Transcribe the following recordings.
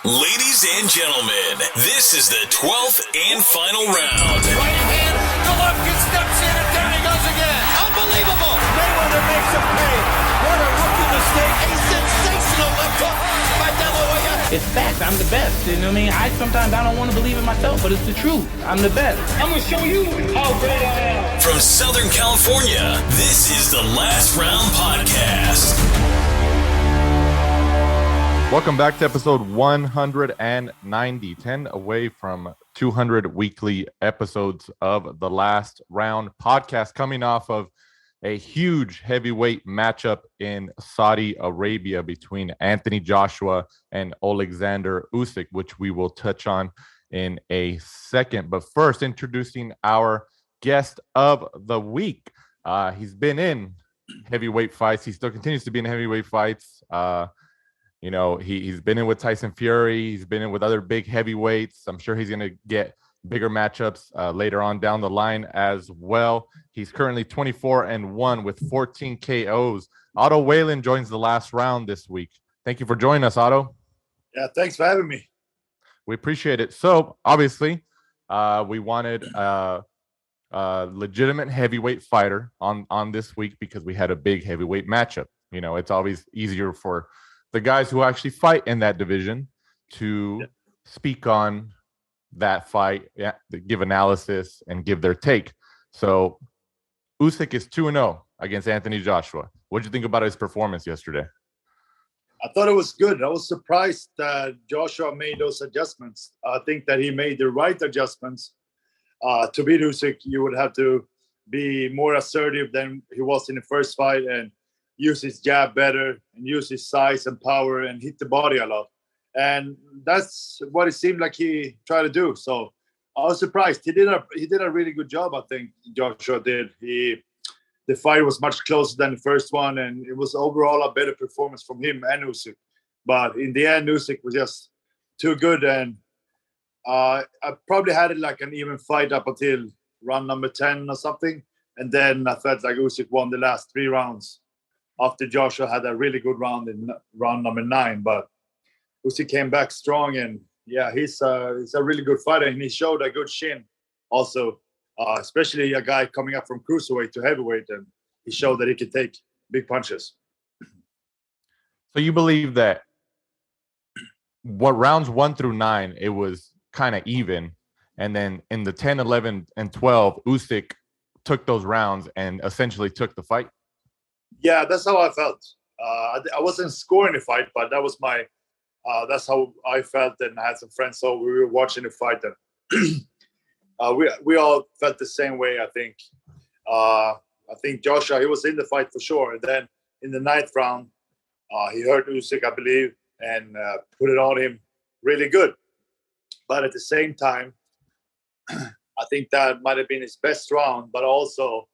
Ladies and gentlemen, this is the 12th and final round. Right hand, Golovkin steps in and down he goes again. Unbelievable. Mayweather makes a pay. What a rookie mistake. A sensational left hook by De La Hoya. It's fact. I'm the best. You know what I mean? Sometimes I don't want to believe it myself, but it's the truth. I'm the best. I'm going to show you how great I am. From Southern California, this is the Last Round Podcast. Welcome back to episode 190, 10 away from 200 weekly episodes of the Last Round Podcast, coming off of a huge heavyweight matchup in Saudi Arabia between Anthony Joshua and Alexander Usyk, which we will touch on in a second. But first, introducing our guest of the week. He's been in heavyweight fights. He still continues to be in heavyweight fights. You know, he's been in with Tyson Fury. He's been in with other big heavyweights. I'm sure he's going to get bigger matchups later on down the line as well. He's currently 24-1 with 14 KOs. Otto Wallin joins the Last Round this week. Thank you for joining us, Otto. Yeah, thanks for having me. We appreciate it. So, obviously, we wanted a legitimate heavyweight fighter on this week because we had a big heavyweight matchup. You know, it's always easier for the guys who actually fight in that division to speak on that fight, give analysis, and give their take. So Usyk is 2-0 against Anthony Joshua. What did you think about his performance yesterday? I thought it was good. I was surprised that Joshua made those adjustments. I think that he made the right adjustments. To beat Usyk, you would have to be more assertive than he was in the first fight and use his jab better and use his size and power and hit the body a lot. And that's what it seemed like he tried to do. So I was surprised. He did a really good job, I think Joshua did. The fight was much closer than the first one, and it was overall a better performance from him and Usyk. But in the end, Usyk was just too good. And I probably had it like an even fight up until round number 10 or something. And then I felt like Usyk won the last 3 rounds after Joshua had a really good round in round number 9. But Usyk came back strong, and yeah, he's a really good fighter, and he showed a good chin also, especially a guy coming up from cruiserweight to heavyweight, and he showed that he could take big punches. So you believe that what rounds 1 through 9, it was kind of even, and then in the 10, 11, and 12, Usyk took those rounds and essentially took the fight? Yeah, that's how I felt. I wasn't scoring the fight, but that was my. That's how I felt, and I had some friends, so we were watching the fight, and we all felt the same way. I think Joshua, he was in the fight for sure, and then in the 9th round, he hurt Usyk, I believe, and put it on him really good. But at the same time, I think that might have been his best round, but also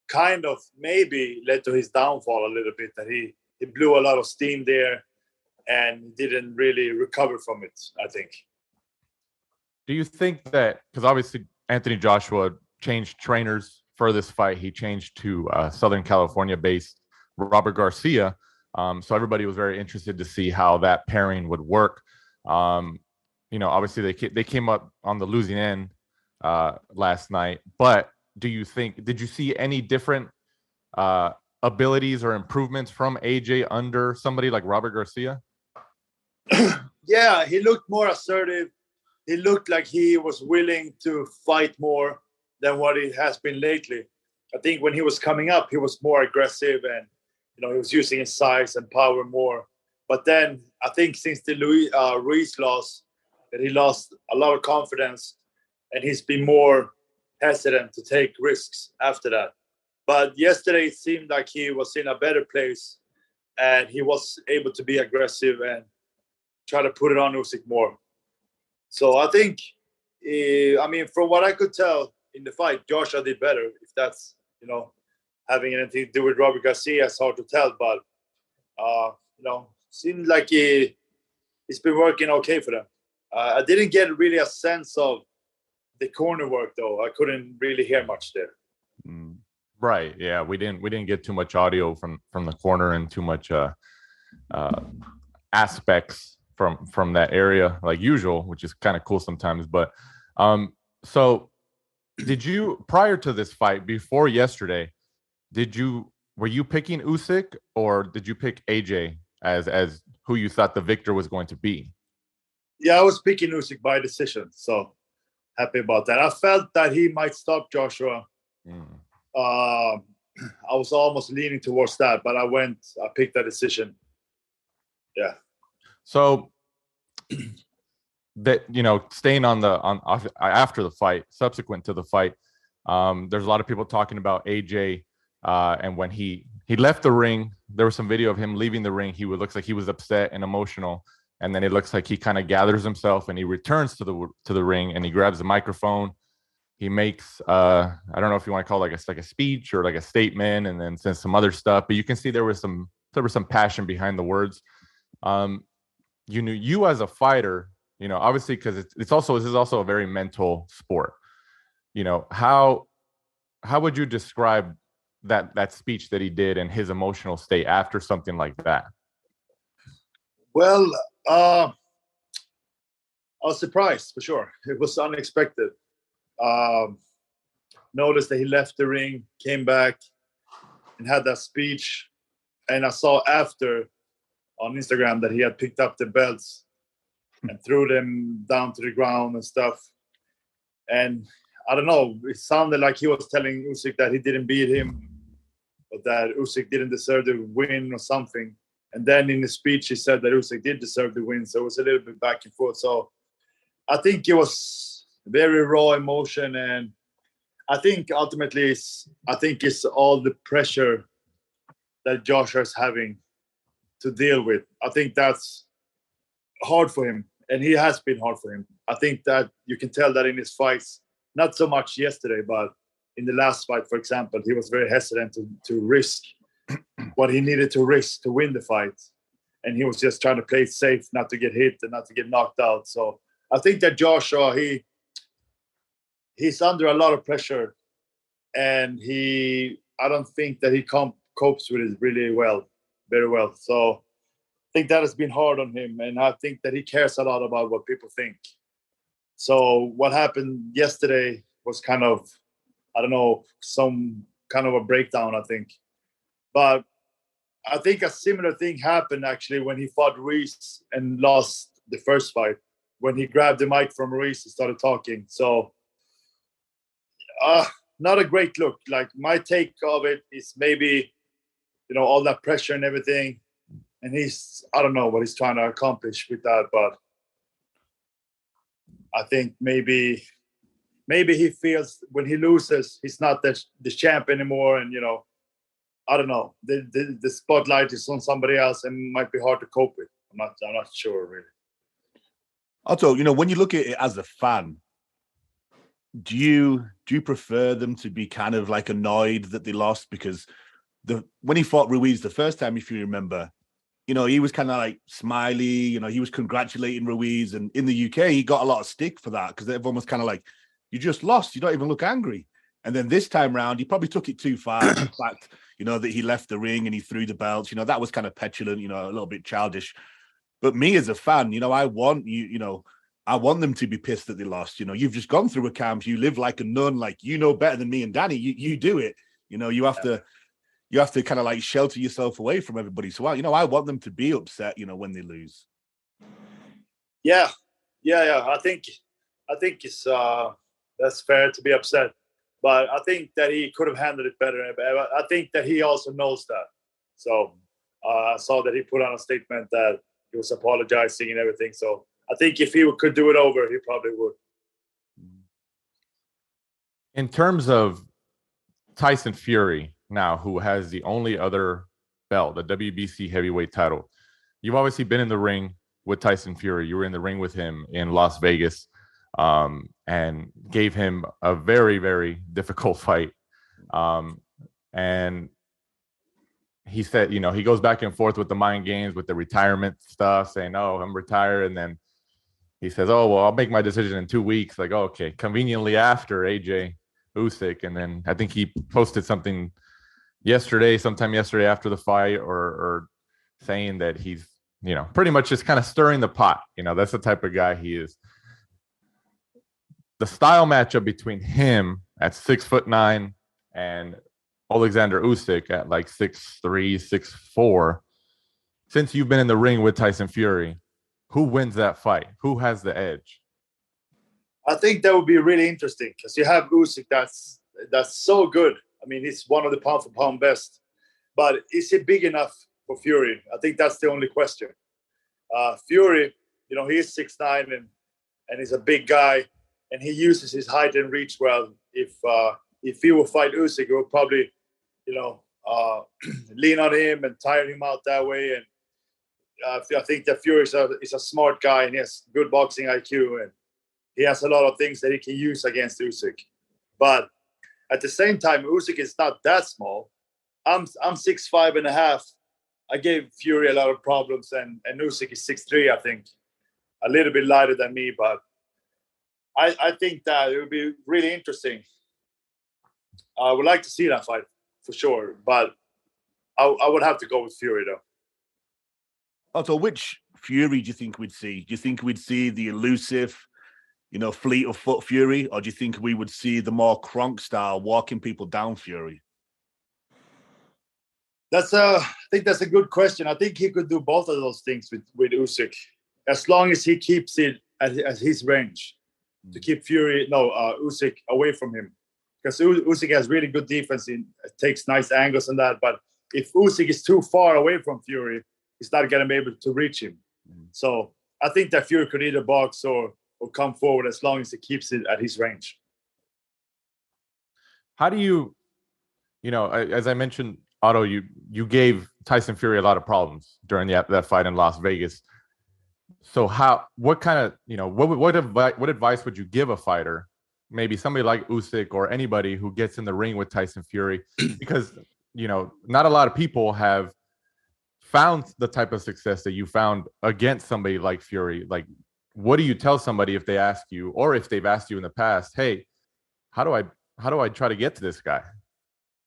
kind of maybe led to his downfall a little bit, that he blew a lot of steam there and didn't really recover from it, I think. Do you think that, because obviously Anthony Joshua changed trainers for this fight, he changed to Southern California-based Robert Garcia, so everybody was very interested to see how that pairing would work. You know, obviously they came up on the losing end last night, but did you see any different abilities or improvements from AJ under somebody like Robert Garcia? Yeah, he looked more assertive. He looked like he was willing to fight more than what he has been lately. I think when he was coming up, he was more aggressive, and he was using his size and power more. But then I think since the Ruiz loss, that he lost a lot of confidence, and he's been more hesitant to take risks after that. But yesterday it seemed like he was in a better place, and he was able to be aggressive and try to put it on Usyk more. So I think, from what I could tell in the fight, Joshua did better. If that's, having anything to do with Robert Garcia, it's hard to tell. But, seemed like he's been working okay for them. I didn't get really a sense of the corner work, though. I couldn't really hear much there. Right. Yeah, we didn't get too much audio from the corner and too much aspects from that area like usual, which is kind of cool sometimes. But so did you, prior to this fight, before yesterday, were you picking Usyk, or did you pick AJ as who you thought the victor was going to be? Yeah, I was picking Usyk by decision, so happy about that. I felt that he might stop Joshua. I was almost leaning towards that, but I picked that decision. Yeah. So that, staying on after the fight, subsequent to the fight, there's a lot of people talking about AJ, and when he left the ring, there was some video of him leaving the ring. Looks like he was upset and emotional, and then it looks like he kind of gathers himself and he returns to the ring, and he grabs the microphone. He makes I don't know if you want to call it like a speech or like a statement, and then says some other stuff, but you can see there was some passion behind the words. You as a fighter, obviously, because this is also a very mental sport. How would you describe that speech that he did and his emotional state after something like that? Well, I was surprised for sure. It was unexpected. Noticed that he left the ring, came back, and had that speech. And I saw after on Instagram that he had picked up the belts and threw them down to the ground and stuff. And I don't know, it sounded like he was telling Usyk that he didn't beat him, or that Usyk didn't deserve the win or something. And then in the speech, he said that Usyk did deserve the win. So it was a little bit back and forth. So I think it was very raw emotion. And I think ultimately, it's all the pressure that Joshua is having to deal with. I think that's hard for him. And he has been hard for him. I think that you can tell that in his fights, not so much yesterday, but in the last fight, for example, he was very hesitant to risk what he needed to risk to win the fight. And he was just trying to play it safe, not to get hit and not to get knocked out. So I think that Joshua, he's under a lot of pressure, and I don't think that he copes with it very well. So I think that has been hard on him, and I think that he cares a lot about what people think. So what happened yesterday was kind of, I don't know, some kind of a breakdown, I think. But I think a similar thing happened actually when he fought Ruiz and lost the first fight, when he grabbed the mic from Ruiz and started talking. So not a great look. Like, my take of it is maybe, all that pressure and everything. And I don't know what he's trying to accomplish with that, but I think maybe he feels when he loses, he's not the champ anymore. And, I don't know. The spotlight is on somebody else, and it might be hard to cope with. I'm not sure really. Otto, when you look at it as a fan, do you prefer them to be kind of like annoyed that they lost? Because when he fought Ruiz the first time, if you remember, he was kind of like smiley, he was congratulating Ruiz, and in the UK he got a lot of stick for that because everyone was kind of like, you just lost, you don't even look angry. And then this time round, he probably took it too far. The fact, that he left the ring and he threw the belts, that was kind of petulant, a little bit childish. But me as a fan, I want I want them to be pissed that they lost. You've just gone through a camp. You live like a nun, like, better than me and Danny. You do it. You have to kind of like shelter yourself away from everybody. So, I want them to be upset, when they lose. Yeah. I think it's that's fair to be upset. But I think that he could have handled it better. I think that he also knows that. So I saw that he put on a statement that he was apologizing and everything. So I think if he could do it over, he probably would. In terms of Tyson Fury now, who has the only other belt, the WBC heavyweight title, you've obviously been in the ring with Tyson Fury. You were in the ring with him in Las Vegas, and gave him a very, very difficult fight. And he said, he goes back and forth with the mind games, with the retirement stuff, saying, oh, I'm retired. And then he says, oh, well, I'll make my decision in 2 weeks. Like, oh, okay, conveniently after AJ Usyk. And then I think he posted something sometime yesterday after the fight, or saying that he's pretty much just kind of stirring the pot. That's the type of guy he is. The style matchup between him at 6'9" and Alexander Usyk at like 6'3", 6'4". Since you've been in the ring with Tyson Fury, who wins that fight? Who has the edge? I think that would be really interesting because you have Usyk that's so good. I mean, he's one of the pound for pound best. But is he big enough for Fury? I think that's the only question. Fury, he's 6'9" and he's a big guy, and he uses his height and reach well. If he will fight Usyk, he will probably, lean on him and tire him out that way. And I think that Fury is a smart guy, and he has good boxing IQ, and he has a lot of things that he can use against Usyk. But at the same time, Usyk is not that small. I'm 6'5.5". I gave Fury a lot of problems, and Usyk is 6'3", I think. A little bit lighter than me, but I think that it would be really interesting. I would like to see that fight for sure, but I would have to go with Fury though. Otto, which Fury do you think we'd see? Do you think we'd see the elusive, fleet of foot Fury, or do you think we would see the more Kronk style, walking people down Fury? I think that's a good question. I think he could do both of those things with Usyk, as long as he keeps it at his range, to keep Usyk away from him. Because Usyk has really good defense, takes nice angles and that. But if Usyk is too far away from Fury, he's not going to be able to reach him. So I think that Fury could either box or come forward as long as he keeps it at his range. How do you, as I mentioned, Otto, you gave Tyson Fury a lot of problems during that fight in Las Vegas. So what kind of, what advice would you give a fighter, maybe somebody like Usyk or anybody who gets in the ring with Tyson Fury? Because, not a lot of people have found the type of success that you found against somebody like Fury. Like, what do you tell somebody if they ask you, or if they've asked you in the past, hey, how do I try to get to this guy?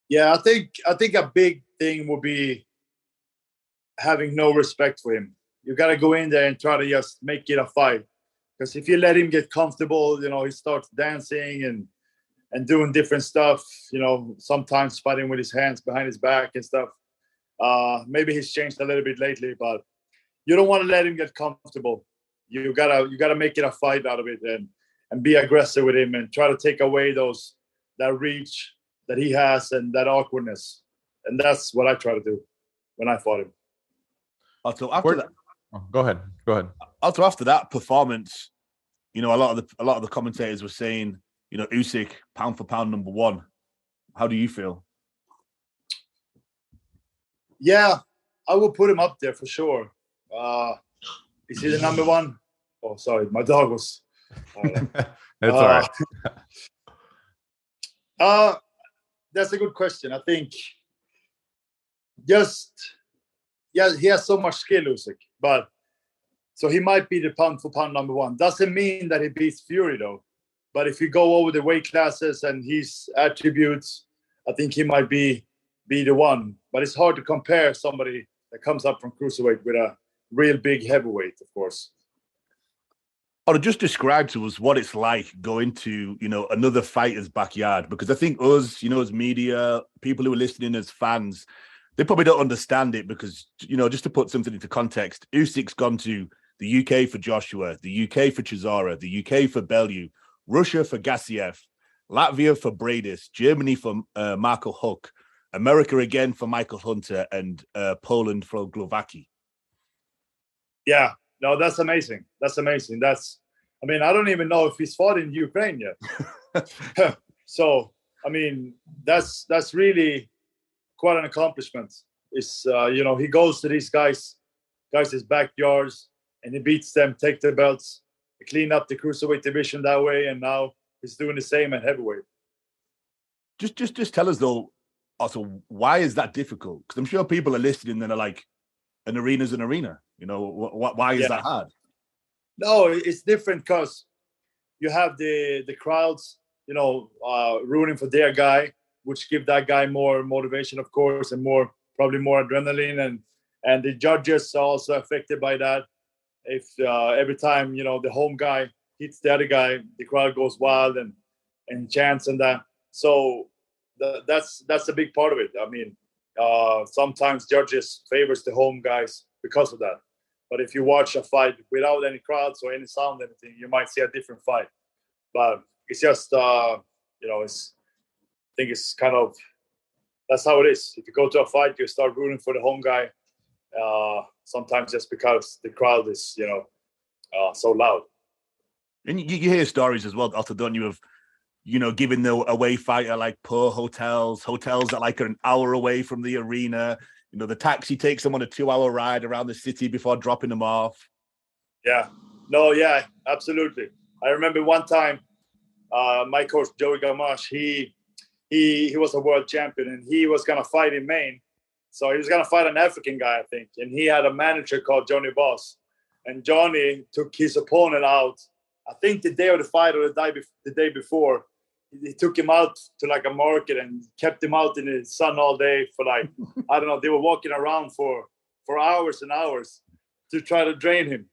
Yeah, I think a big thing would be having no respect for him. You got to go in there and try to just make it a fight. Because if you let him get comfortable, he starts dancing and doing different stuff, sometimes fighting with his hands behind his back and stuff. Maybe he's changed a little bit lately, but you don't want to let him get comfortable. You gotta make it a fight out of it and be aggressive with him and try to take away that reach that he has and that awkwardness. And that's what I try to do when I fought him. Also, after that, go ahead. Also, after that performance, a lot of the commentators were saying, Usyk pound for pound number one. How do you feel? Yeah, I will put him up there for sure. Is he the number one? Oh, sorry, my dog was. That's all right. That's a good question. I think he has so much skill, Usyk, but so he might be the pound for pound number one. Doesn't mean that he beats Fury though. But if you go over the weight classes and his attributes, I think he might be the one. But it's hard to compare somebody that comes up from cruiserweight with a real big heavyweight, of course. Or just describe to us what it's like going to, another fighter's backyard. Because I think us, as media, people who are listening as fans, they probably don't understand it because, just to put something into context, Usyk's gone to the UK for Joshua, the UK for Chisora, the UK for Bellew, Russia for Gassiev, Latvia for Bradis, Germany for Marco Huck, America again for Michael Hunter, and Poland for Glovacki. Yeah, no, that's amazing. I don't even know if he's fought in Ukraine yet. So, that's really quite an accomplishment. It's, he goes to these guys' backyards and he beats them, take their belts, clean up the cruiserweight division that way, and now he's doing the same at heavyweight. Just tell us though, also, why is that difficult? Because I'm sure people are listening and are like, an arena's an arena. Why is that hard? No, it's different because you have the crowds, rooting for their guy, which give that guy more motivation, of course, and probably more adrenaline and the judges are also affected by that. If every time the home guy hits the other guy, the crowd goes wild and chants and that. So that's a big part of it. I mean, sometimes judges favors the home guys because of that. But if you watch a fight without any crowds or any sound, anything, you might see a different fight. But it's just, I think it's kind of, that's how it is. If you go to a fight, you start rooting for the home guy. Sometimes just because the crowd is, so loud. And you hear stories as well, Otto, don't you, of, giving the away fighter like poor hotels that like are an hour away from the arena. The taxi takes them on a 2-hour ride around the city before dropping them off. Yeah. No, yeah, absolutely. I remember one time, my coach, Joey Gamache, he was a world champion and he was going to fight in Maine. So he was going to fight an African guy, I think. And he had a manager called Johnny Boss. And Johnny took his opponent out, I think the day of the fight or the day before. He took him out to like a market and kept him out in the sun all day for like, I don't know, they were walking around for hours and hours to try to drain him.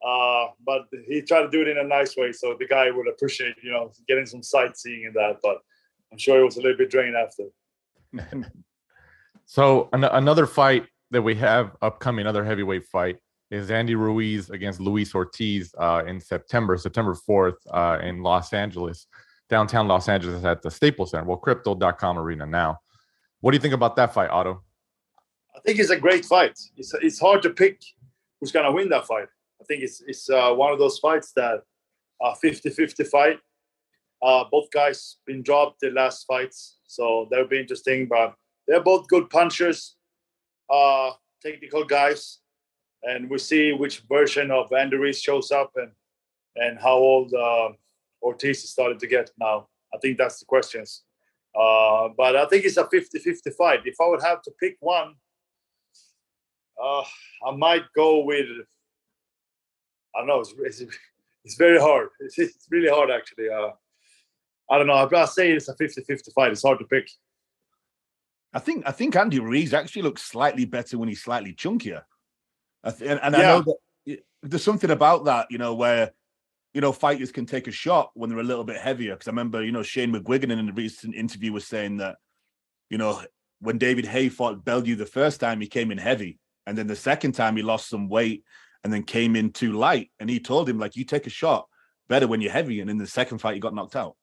But he tried to do it in a nice way. So the guy would appreciate, getting some sightseeing and that. But I'm sure he was a little bit drained after. So another fight that we have upcoming, another heavyweight fight, is Andy Ruiz against Luis Ortiz in September 4th in Los Angeles. Downtown Los Angeles at the Staples Center. Well, Crypto.com Arena now. What do you think about that fight, Otto? I think it's a great fight. It's hard to pick who's going to win that fight. I think it's one of those fights that 50-50 fight. Both guys been dropped their last fights, so that'll be interesting. But they're both good punchers, technical guys, and we see which version of Andy Ruiz shows up and how old Ortiz is starting to get now. I think that's the questions. But I think it's a 50-50 fight. If I would have to pick one, I might go with, I don't know, it's very hard. It's really hard, actually. I don't know. I'll say it's a 50-50 fight. It's hard to pick. I think Andy Ruiz actually looks slightly better when he's slightly chunkier. I know that there's something about that, where fighters can take a shot when they're a little bit heavier. Because I remember, Shane McGuigan in a recent interview was saying that, when David Haye fought Bellew the first time, he came in heavy. And then the second time he lost some weight and then came in too light. And he told him, like, you take a shot better when you're heavy. And in the second fight, he got knocked out.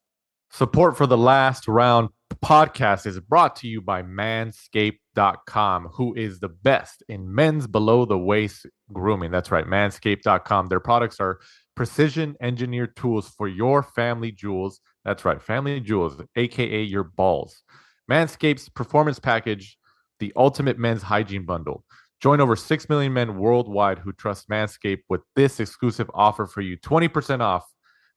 Support for the Last Round podcast is brought to you by Manscaped.com, who is the best in men's below the waist grooming. That's right, Manscaped.com. Their products are precision engineered tools for your family jewels. That's right, family jewels, aka your balls. Manscaped's performance package, the ultimate men's hygiene bundle. Join over 6 million men worldwide who trust Manscaped with this exclusive offer for you. 20% off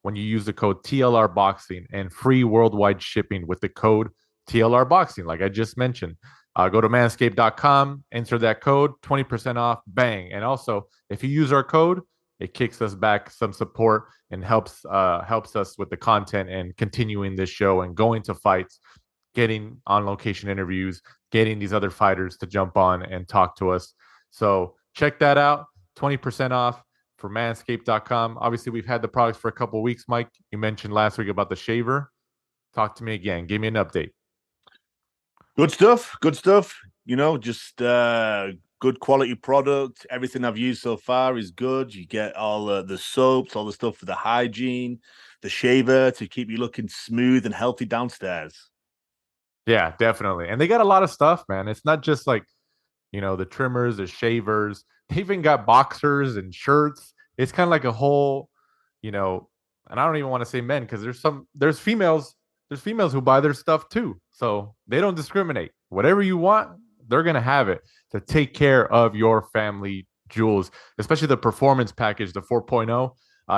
when you use the code TLRBOXING and free worldwide shipping with the code TLRBOXING, like I just mentioned. Go to manscaped.com, enter that code, 20% off, bang. And also, if you use our code, it kicks us back some support and helps us with the content and continuing this show and going to fights, getting on location interviews, getting these other fighters to jump on and talk to us. So check that out, 20% off for manscaped.com. Obviously, we've had the products for a couple of weeks, Mike. You mentioned last week about the shaver. Talk to me again. Give me an update. Good stuff. Just good quality product. Everything I've used so far is good. You get all the soaps, all the stuff for the hygiene, the shaver to keep you looking smooth and healthy downstairs. Yeah, definitely. And they got a lot of stuff, man. It's not just like, the trimmers, the shavers. They even got boxers and shirts. It's kind of like a whole, and I don't even want to say men because there's females who buy their stuff too. So they don't discriminate. Whatever you want, they're going to have it to take care of your family jewels, especially the performance package, the 4.0.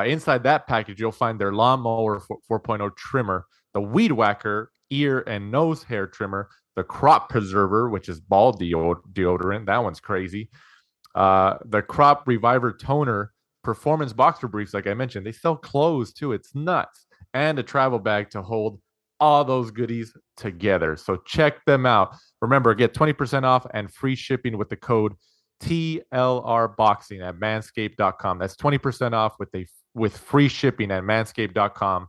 Inside that package, you'll find their lawnmower 4.0 trimmer, the weed whacker ear and nose hair trimmer, the crop preserver, which is ball deodorant. That one's crazy. The crop reviver toner, performance boxer briefs, like I mentioned. They sell clothes too. It's nuts. And a travel bag to hold all those goodies together. So check them out. Remember, get 20% off and free shipping with the code TLR Boxing at manscaped.com. That's 20% off with free shipping at manscaped.com.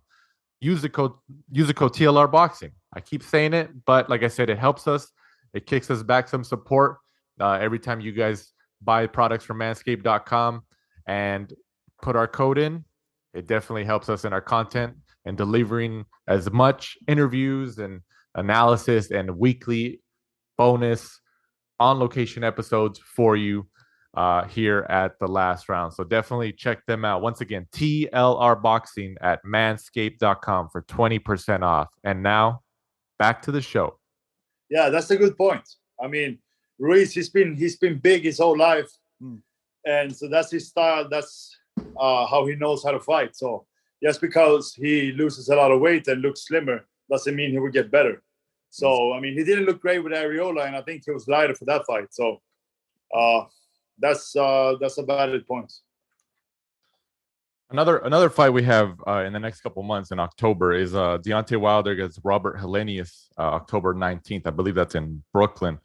Use the code TLR Boxing. I keep saying it, but like I said, it helps us. It kicks us back some support every time you guys buy products from manscaped.com and put our code in. It definitely helps us in our content and delivering as much interviews and analysis and weekly bonus on location episodes for you here at the last round. So definitely check them out. Once again, TLR Boxing at manscaped.com for 20% off. And now back to the show. Yeah, that's a good point. I mean, Ruiz, he's been big his whole life. And so that's his style. That's how he knows how to fight. So just because he loses a lot of weight and looks slimmer doesn't mean he will get better. So, I mean, he didn't look great with Ariola, and I think he was lighter for that fight. So that's a valid point. Another fight we have in the next couple months in October is Deontay Wilder against Robert Helenius, October 19th. I believe that's in Brooklyn.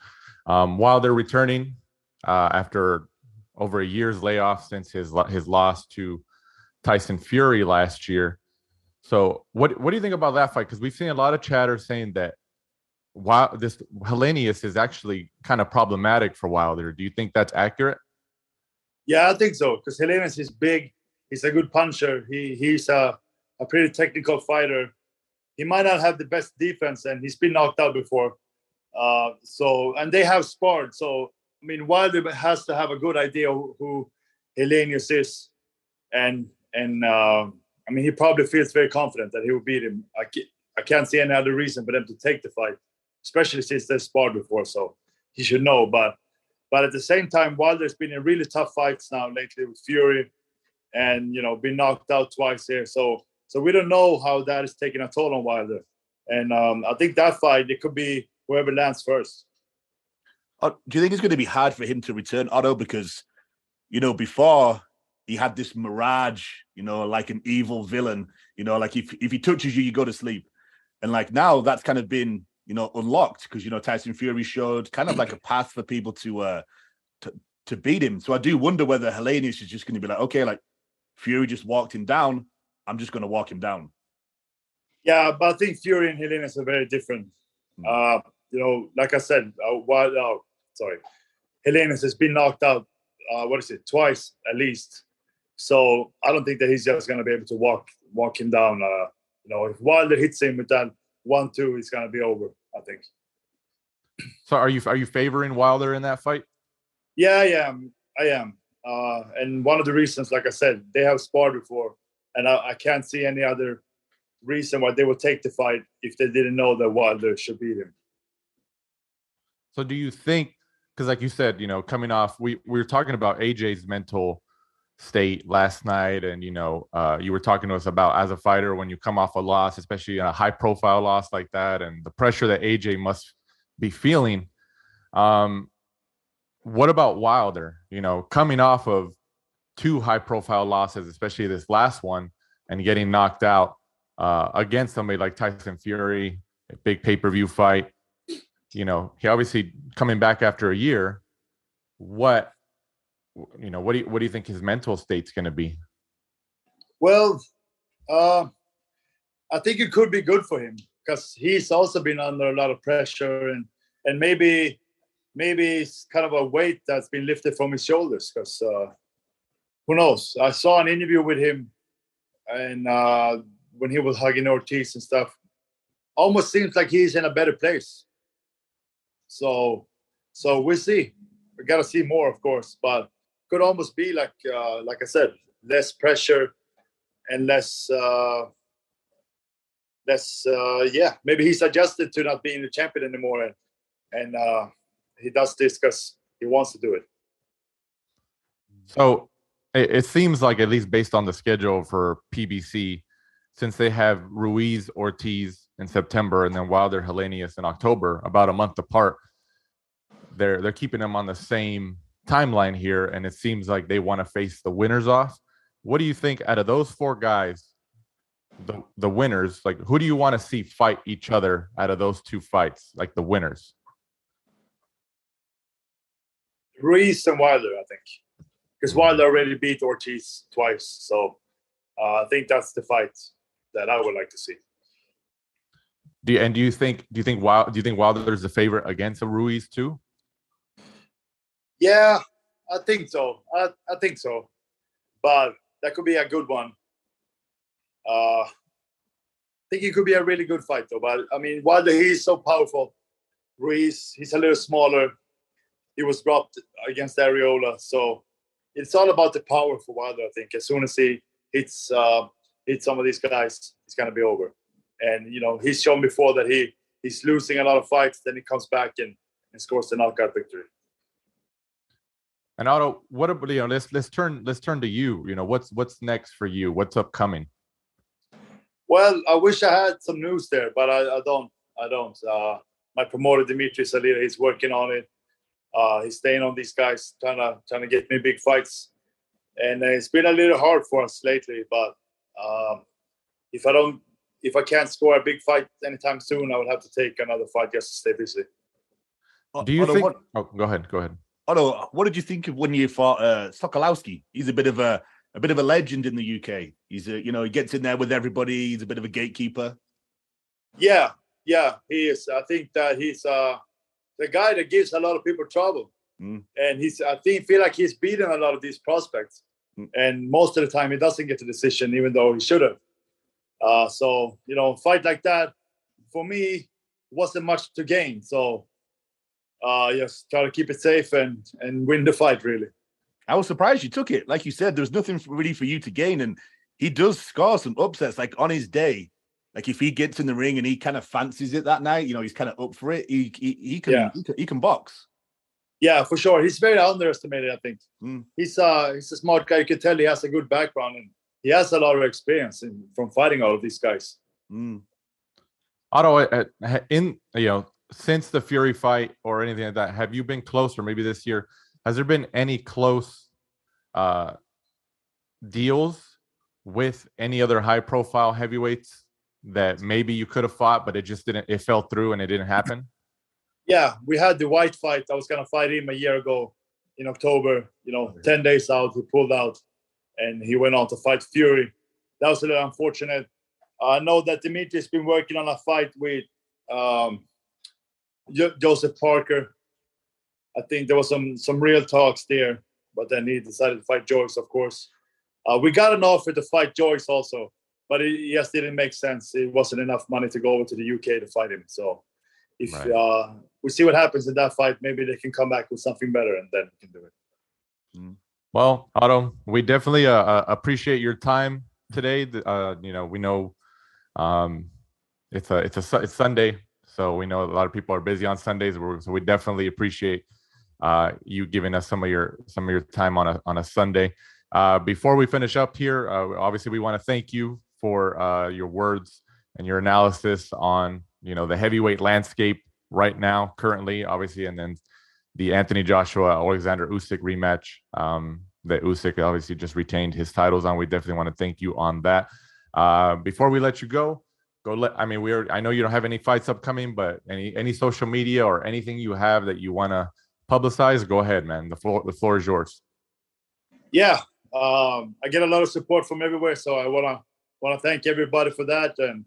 Wilder returning after over a year's layoff since his loss to Tyson Fury last year. So what do you think about that fight? Because we've seen a lot of chatter saying that this Helenius is actually kind of problematic for Wilder. Do you think that's accurate? Yeah, I think so. Because Helenius is big. He's a good puncher. He's a pretty technical fighter. He might not have the best defense, and he's been knocked out before. And they have sparred. So, I mean, Wilder has to have a good idea who Helenius is. And I mean, he probably feels very confident that he will beat him. I can't see any other reason for them to take the fight, especially since they sparred before. So he should know. But at the same time, Wilder's been in really tough fights now lately with Fury and, been knocked out twice here. So we don't know how that is taking a toll on Wilder. And I think that fight, it could be whoever lands first. Do you think it's going to be hard for him to return, Otto? Because, before he had this mirage, like an evil villain, like if he touches you, you go to sleep. And like now that's kind of been, unlocked because, Tyson Fury showed kind of like a path for people to beat him. So I do wonder whether Helenius is just going to be like, okay, like Fury just walked him down. I'm just going to walk him down. Yeah, but I think Fury and Helenius are very different. Like I said, Helenius has been knocked out, twice at least. So I don't think that he's just going to be able to walk him down. If Wilder hits him with that 1-2, it's going to be over, I think. So are you favoring Wilder in that fight? Yeah, I am. And one of the reasons, like I said, they have sparred before, and I can't see any other reason why they would take the fight if they didn't know that Wilder should beat him. So do you think, because like you said, coming off, we were talking about AJ's mental state last night, and you were talking to us about as a fighter when you come off a loss, especially a high profile loss like that, and the pressure that AJ must be feeling. What about Wilder, coming off of 2 high profile losses, especially this last one, and getting knocked out against somebody like Tyson Fury, a big pay-per-view fight. He obviously coming back after a year. What do you think his mental state's going to be? Well, I think it could be good for him because he's also been under a lot of pressure, and maybe it's kind of a weight that's been lifted from his shoulders. Because who knows? I saw an interview with him, and when he was hugging Ortiz and stuff, almost seems like he's in a better place. So we'll see. We got to see more, of course, but could almost be like I said, less pressure and less. Maybe he's adjusted to not being the champion anymore, and he does this because he wants to do it. So it seems like, at least based on the schedule for PBC, since they have Ruiz Ortiz in September and then Wilder Helenius in October, about a month apart, they're keeping them on the same timeline here, and it seems like they want to face the winners off. What do you think out of those 4 guys, the winners, like who do you want to see fight each other out of those 2 fights, like the winners? Ruiz and Wilder, I think, because Wilder already beat Ortiz twice. So I think that's the fight that I would like to see. Do you think Wilder's the favorite against a Ruiz too? Yeah, I think so. I think so, but that could be a good one. I think it could be a really good fight though. But I mean, Wilder, he's so powerful. Ruiz, he's a little smaller. He was dropped against Arreola, so it's all about the power for Wilder. I think as soon as he hits some of these guys, it's gonna be over. And he's shown before that he's losing a lot of fights, then he comes back and scores the knockout victory. And Otto, what about let's turn to you. What's next for you? What's upcoming? Well, I wish I had some news there, but I don't. My promoter Dimitri Salira, he's working on it. He's staying on these guys, trying to get me big fights, and it's been a little hard for us lately. But if I can't score a big fight anytime soon, I would have to take another fight just to stay busy. Do you think? Go ahead. Otto, what did you think of when you fought Sokolowski? He's a bit of a legend in the UK. He's he gets in there with everybody. He's a bit of a gatekeeper. Yeah, he is. I think that he's the guy that gives a lot of people trouble, and I feel like he's beaten a lot of these prospects, and most of the time he doesn't get the decision, even though he should have. So fight like that for me wasn't much to gain. So just try to keep it safe and win the fight. Really, I was surprised you took it. Like you said, there's nothing really for you to gain, and he does score some upsets. Like on his day, like if he gets in the ring and he kind of fancies it that night, he's kind of up for it. He can box. Yeah, for sure. He's very underestimated, I think. He's a smart guy. You can tell he has a good background and he has a lot of experience from fighting all of these guys. Otto, since the Fury fight or anything like that, have you been close, or maybe this year, has there been any close deals with any other high-profile heavyweights that maybe you could have fought, but it fell through and it didn't happen? Yeah, we had the White fight. I was going to fight him a year ago in October, 10 days out, he pulled out and he went on to fight Fury. That was a little unfortunate. I know that Dimitri's been working on a fight with Joseph Parker. I think there was some real talks there, but then he decided to fight Joyce, of course. We got an offer to fight Joyce also, but it just didn't make sense. It wasn't enough money to go over to the UK to fight him. So if we see what happens in that fight, maybe they can come back with something better and then we can do it. Well, Otto, we definitely appreciate your time today. We know it's Sunday, so we know a lot of people are busy on Sundays. So we definitely appreciate you giving us some of your time on a Sunday. Before we finish up here, obviously we want to thank you for your words and your analysis on the heavyweight landscape right now, currently, obviously, and then the Anthony Joshua Alexander Usyk rematch that Usyk obviously just retained his titles on. We definitely want to thank you on that. Before we let you go. I know you don't have any fights upcoming, but any social media or anything you have that you want to publicize, go ahead, man. The floor is yours. Yeah, I get a lot of support from everywhere, so I want to thank everybody for that, and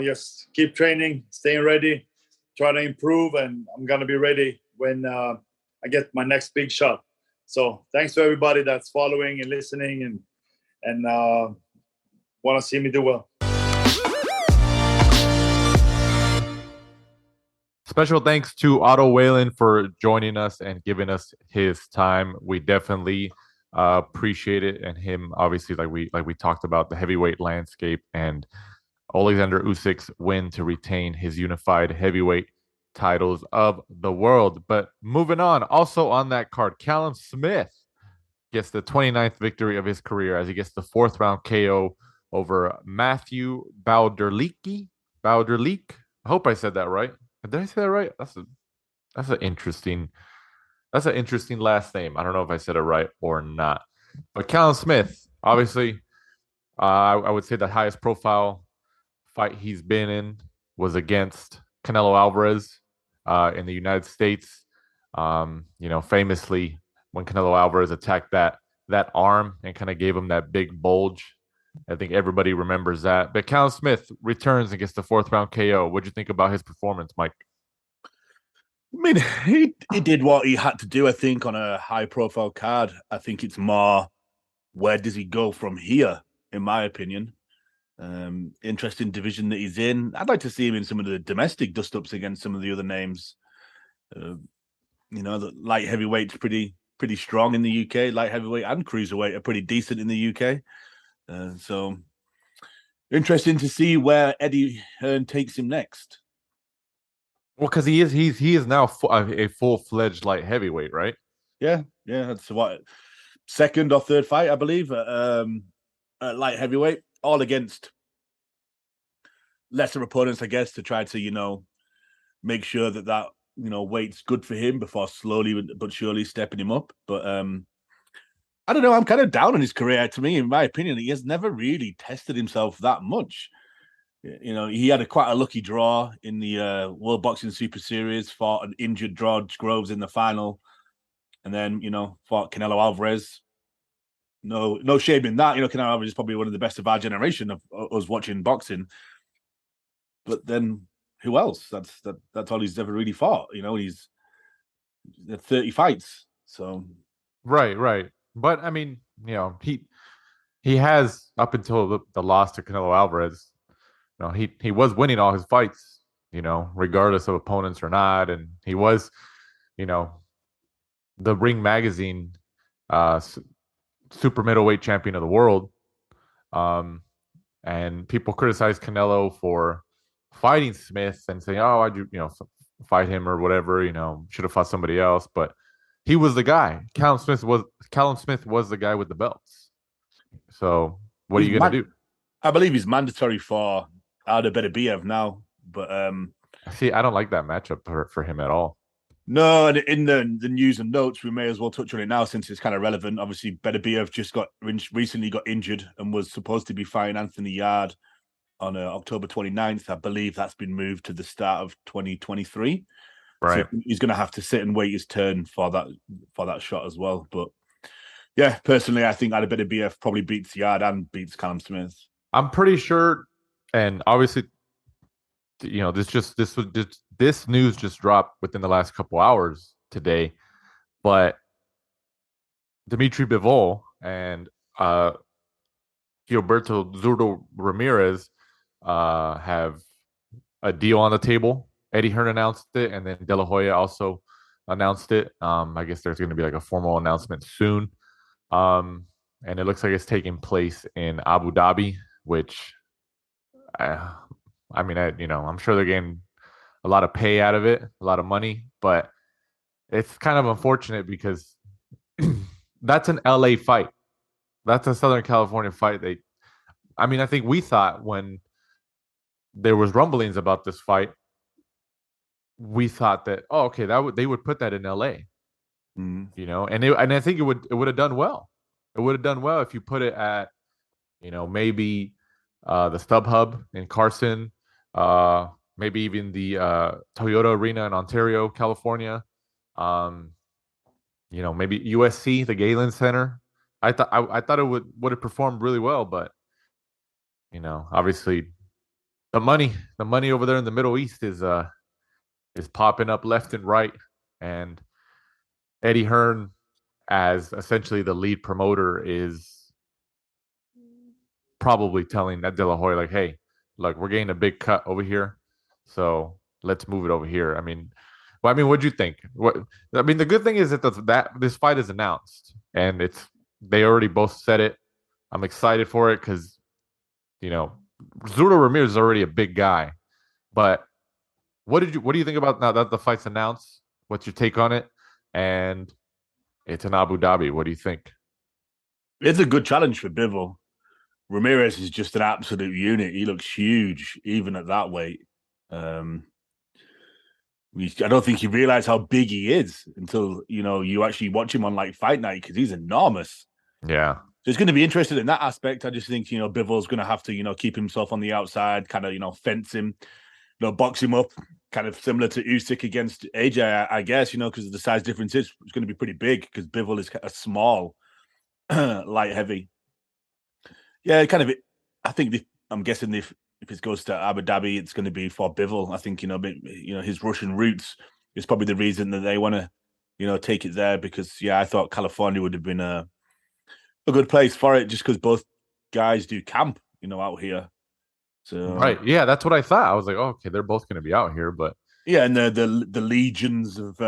just keep training, staying ready, try to improve, and I'm gonna be ready when I get my next big shot. So thanks to everybody that's following and listening and want to see me do well. Special thanks to Otto Wallin for joining us and giving us his time. We definitely appreciate it, and him obviously, like we talked about, the heavyweight landscape and Alexander Usyk's win to retain his unified heavyweight titles of the world. But moving on, also on that card, Callum Smith gets the 29th victory of his career as he gets the 4th round KO over Matthew Bauderlique. I hope I said that right. Did I say that right? That's an interesting last name. I don't know if I said it right or not. But Callum Smith, obviously, I would say the highest profile fight he's been in was against Canelo Alvarez in the United States. Famously when Canelo Alvarez attacked that arm and kind of gave him that big bulge. I think everybody remembers that. But Callum Smith returns and gets the 4th round KO. What'd you think about his performance, Mike? I mean, he did what he had to do, I think, on a high-profile card. I think it's more, where does he go from here, in my opinion? Interesting division that he's in. I'd like to see him in some of the domestic dust-ups against some of the other names. The light heavyweight's pretty strong in the UK. Light heavyweight and cruiserweight are pretty decent in the UK. So interesting to see where Eddie Hearn takes him next. Well, because he is now a full-fledged light heavyweight, right? Yeah. That's what, 2nd or 3rd fight, I believe, at light heavyweight, all against lesser opponents, I guess, to try to make sure that weight's good for him before slowly but surely stepping him up. But I don't know. I'm kind of down on his career. To me, in my opinion, he has never really tested himself that much. He had quite a lucky draw in the World Boxing Super Series, fought an injured George Groves in the final, and then, fought Canelo Alvarez. No shame in that. Canelo Alvarez is probably one of the best of our generation of us watching boxing. But then who else? That's all he's ever really fought. He's 30 fights. So Right. But I mean, he has, up until the loss to Canelo Alvarez, he was winning all his fights, regardless of opponents or not. And he was, the Ring Magazine super middleweight champion of the world. And people criticize Canelo for fighting Smith and saying, "Oh, why'd you, fight him or whatever? Should have fought somebody else." But he was the guy. Callum Smith was the guy with the belts. So what are you gonna do? I believe he's mandatory for Beterbiev now, but see, I don't like that matchup for him at all. No, and in the news and notes, we may as well touch on it now since it's kind of relevant. Obviously, Beterbiev just recently got injured and was supposed to be fighting Anthony Yard on October 29th. I believe that's been moved to the start of 2023. Right. So he's going to have to sit and wait his turn for that shot as well. But yeah, personally, I think Beterbiev probably beats Yard and beats Callum Smith. I'm pretty sure, and obviously, this news just dropped within the last couple hours today, but Dimitri Bivol and Gilberto Zurdo Ramirez have a deal on the table. Eddie Hearn announced it, and then De La Hoya also announced it. I guess there's going to be like a formal announcement soon. And it looks like it's taking place in Abu Dhabi, which, I'm sure they're getting a lot of pay out of it, a lot of money, but it's kind of unfortunate because that's an LA fight. That's a Southern California fight. I think we thought when there was rumblings about this fight, we thought that, they would put that in LA, and I think it would have done well. It would have done well if you put it at, maybe the StubHub in Carson, maybe even the Toyota Arena in Ontario, California. Maybe USC, the Galen Center. I thought it would have performed really well, but obviously the money over there in the Middle East is popping up left and right, and Eddie Hearn, as essentially the lead promoter, is probably telling that De La Hoya, like, "Hey, look, we're getting a big cut over here, so let's move it over here." What'd you think? The good thing is that this fight is announced, and they already both said it. I'm excited for it because, Zurdo Ramirez is already a big guy, but what do you think about now that the fight's announced? What's your take on it? And it's in Abu Dhabi. What do you think? It's a good challenge for Bivol. Ramirez is just an absolute unit. He looks huge, even at that weight. I don't think you realize how big he is until, you actually watch him on like Fight Night, because he's enormous. Yeah. So it's going to be interested in that aspect. I just think, Bivol's going to have to, keep himself on the outside, kind of, fence him, box him up, kind of similar to Usyk against AJ, I guess, because the size difference is going to be pretty big because Bivol is a small, light heavy. Yeah, kind of. I think I'm guessing if it goes to Abu Dhabi, it's going to be for Bivol. I think his Russian roots is probably the reason that they want to take it there because I thought California would have been a good place for it just because both guys do camp out here. So right, yeah, that's what I thought. I was like, oh, okay, they're both going to be out here, but yeah, and the legions of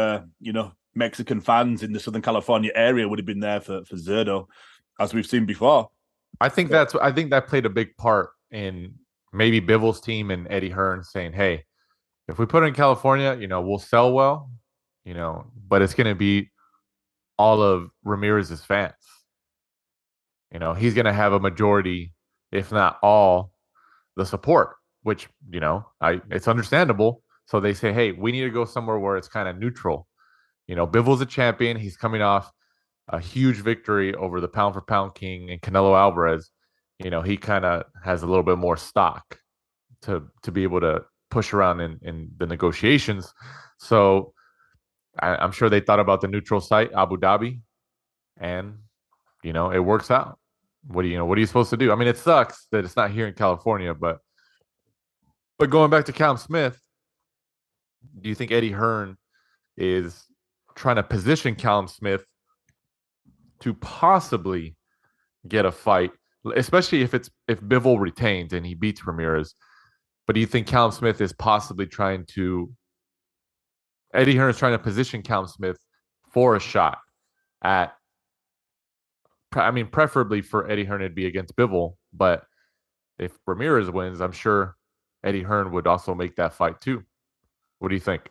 Mexican fans in the Southern California area would have been there for Zerdo, as we've seen before. I think that played a big part in maybe Bivol's team and Eddie Hearn saying, hey, if we put it in California, we'll sell well, but it's going to be all of Ramirez's fans. He's going to have a majority, if not all, the support, which, it's understandable. So they say, hey, we need to go somewhere where it's kind of neutral. Bivol's a champion. He's coming off a huge victory over the pound for pound king and Canelo Alvarez. He kind of has a little bit more stock to be able to push around in the negotiations. So I'm sure they thought about the neutral site, Abu Dhabi, and it works out. What are you supposed to do? I mean, it sucks that it's not here in California, but going back to Callum Smith, do you think Eddie Hearn is trying to position Callum Smith to possibly get a fight, especially if Bivol retains and he beats Ramirez? But do you think Callum Smith is possibly Eddie Hearn is trying to position Callum Smith for a shot at, preferably for Eddie Hearn it'd be against Bivol, but if Ramirez wins, I'm sure Eddie Hearn would also make that fight too. What do you think?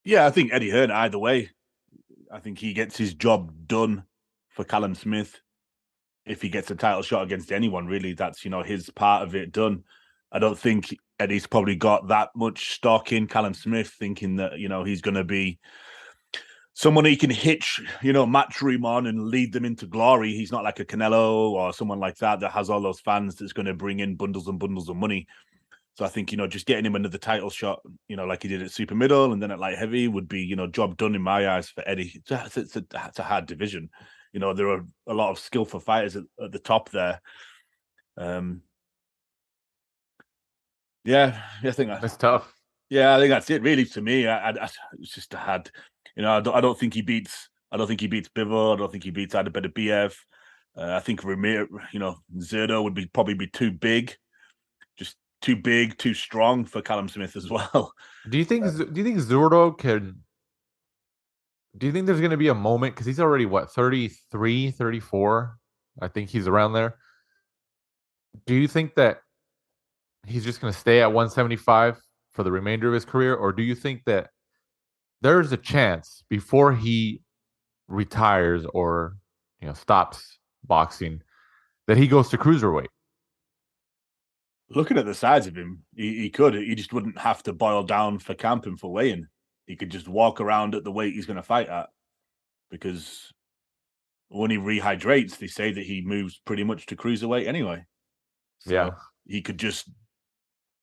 Yeah, I think Eddie Hearn either way. I think he gets his job done for Callum Smith. If he gets a title shot against anyone, really, that's, his part of it done. I don't think Eddie's probably got that much stock in Callum Smith, thinking that, he's going to be someone he can hitch, Matchroom on and lead them into glory. He's not like a Canelo or someone like that has all those fans that's going to bring in bundles and bundles of money. So I think, just getting him another title shot, like he did at super middle and then at light heavy would be, job done in my eyes for Eddie. It's a hard division. There are a lot of skillful fighters at the top there. Yeah, I think that's tough. Yeah, I think that's it really to me. It's just a hard, I don't think he beats Bivol. I don't think he beats Adebedebiev. I think Ramirez, Zerdo would probably be too big. Just too big, too strong for Callum Smith as well. Do you think Zurdo can? Do you think there's going to be a moment, because he's already 33, 34? I think he's around there. Do you think that he's just going to stay at 175 for the remainder of his career, or do you think that there's a chance before he retires or stops boxing that he goes to cruiserweight? Looking at the size of him, he could. He just wouldn't have to boil down for camping for weighing. He could just walk around at the weight he's going to fight at, because when he rehydrates, they say that he moves pretty much to cruiserweight anyway. So yeah, he could just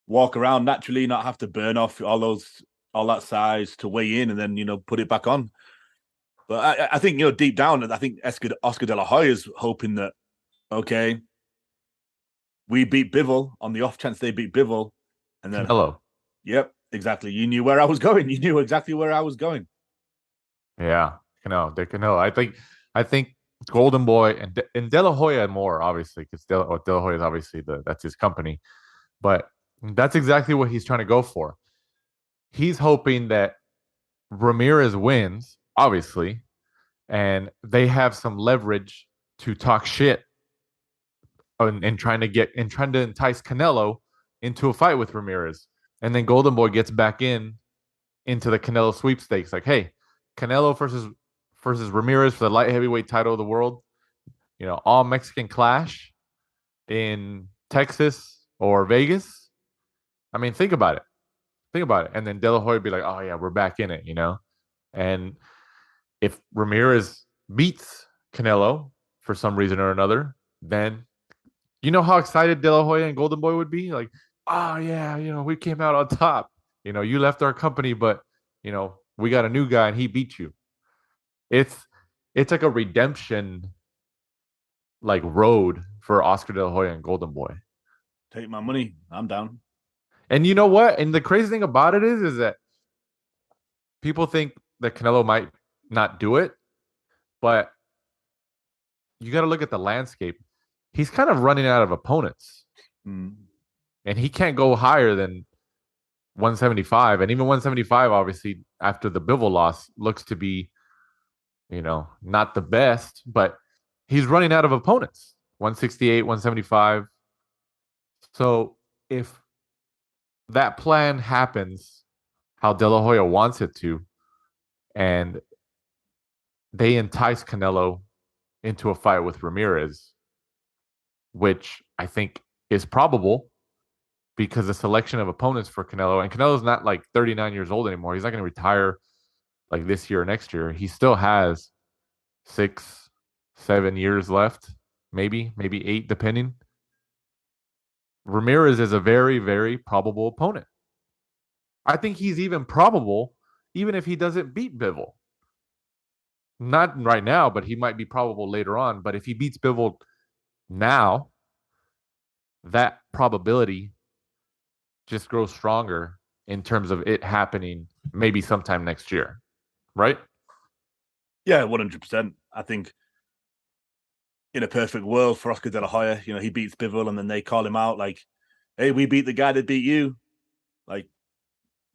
walk around naturally, not have to burn off all that size to weigh in and then put it back on. But I think deep down, I think Oscar De La Hoya is hoping that, okay, we beat Bivol on the off chance they beat Bivol, and then Canelo. Yep, exactly. You knew where I was going. You knew exactly where I was going. Yeah, Canelo. I think Golden Boy and De La Hoya more, obviously, because De La Hoya is obviously that's his company, but that's exactly what he's trying to go for. He's hoping that Ramirez wins, obviously, and they have some leverage to talk shit and trying to entice Canelo into a fight with Ramirez. And then Golden Boy gets back into the Canelo sweepstakes. Like, hey, Canelo versus Ramirez for the light heavyweight title of the world. All Mexican clash in Texas or Vegas. I mean, think about it. And then De La Hoya would be like, oh, yeah, we're back in it, And if Ramirez beats Canelo for some reason or another, then how excited De La Hoya and Golden Boy would be? Like, oh, yeah, we came out on top. You left our company, but we got a new guy and he beat you. It's it's like a redemption like road for Oscar De La Hoya and Golden Boy. Take my money. I'm down. And you know what? And the crazy thing about it is that people think that Canelo might not do it, but you got to look at the landscape. He's kind of running out of opponents, Mm. and he can't go higher than 175. And even 175, obviously, after the Bivol loss, looks to be, not the best, but he's running out of opponents. 168, 175. So if that plan happens how De La Hoya wants it to, and they entice Canelo into a fight with Ramirez, which I think is probable because the selection of opponents for Canelo, and Canelo's not like 39 years old anymore. He's not going to retire like this year or next year. He still has 6, 7 years left, maybe 8, depending. Ramirez is a very, very probable opponent. I think he's even probable, even if he doesn't beat Bivol. Not right now, but he might be probable later on. But if he beats Bivol now, that probability just grows stronger in terms of it happening maybe sometime next year, right? Yeah, 100%. I think in a perfect world for Oscar De La Hoya, he beats Bivol and then they call him out like, hey, we beat the guy that beat you. Like,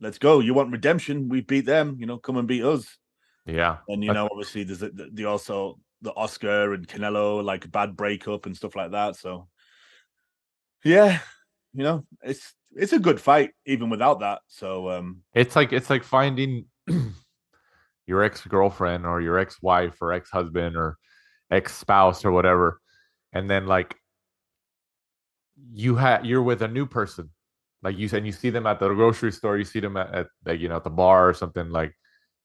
let's go. You want redemption? We beat them. Come and beat us. Yeah. And, obviously there's the also the Oscar and Canelo, like bad breakup and stuff like that. So, yeah, it's a good fight even without that. So it's like finding your ex-girlfriend or your ex-wife or ex-husband or ex-spouse or whatever, and then like you're with a new person, like you said, you see them at the grocery store, you see them at at the bar or something, like,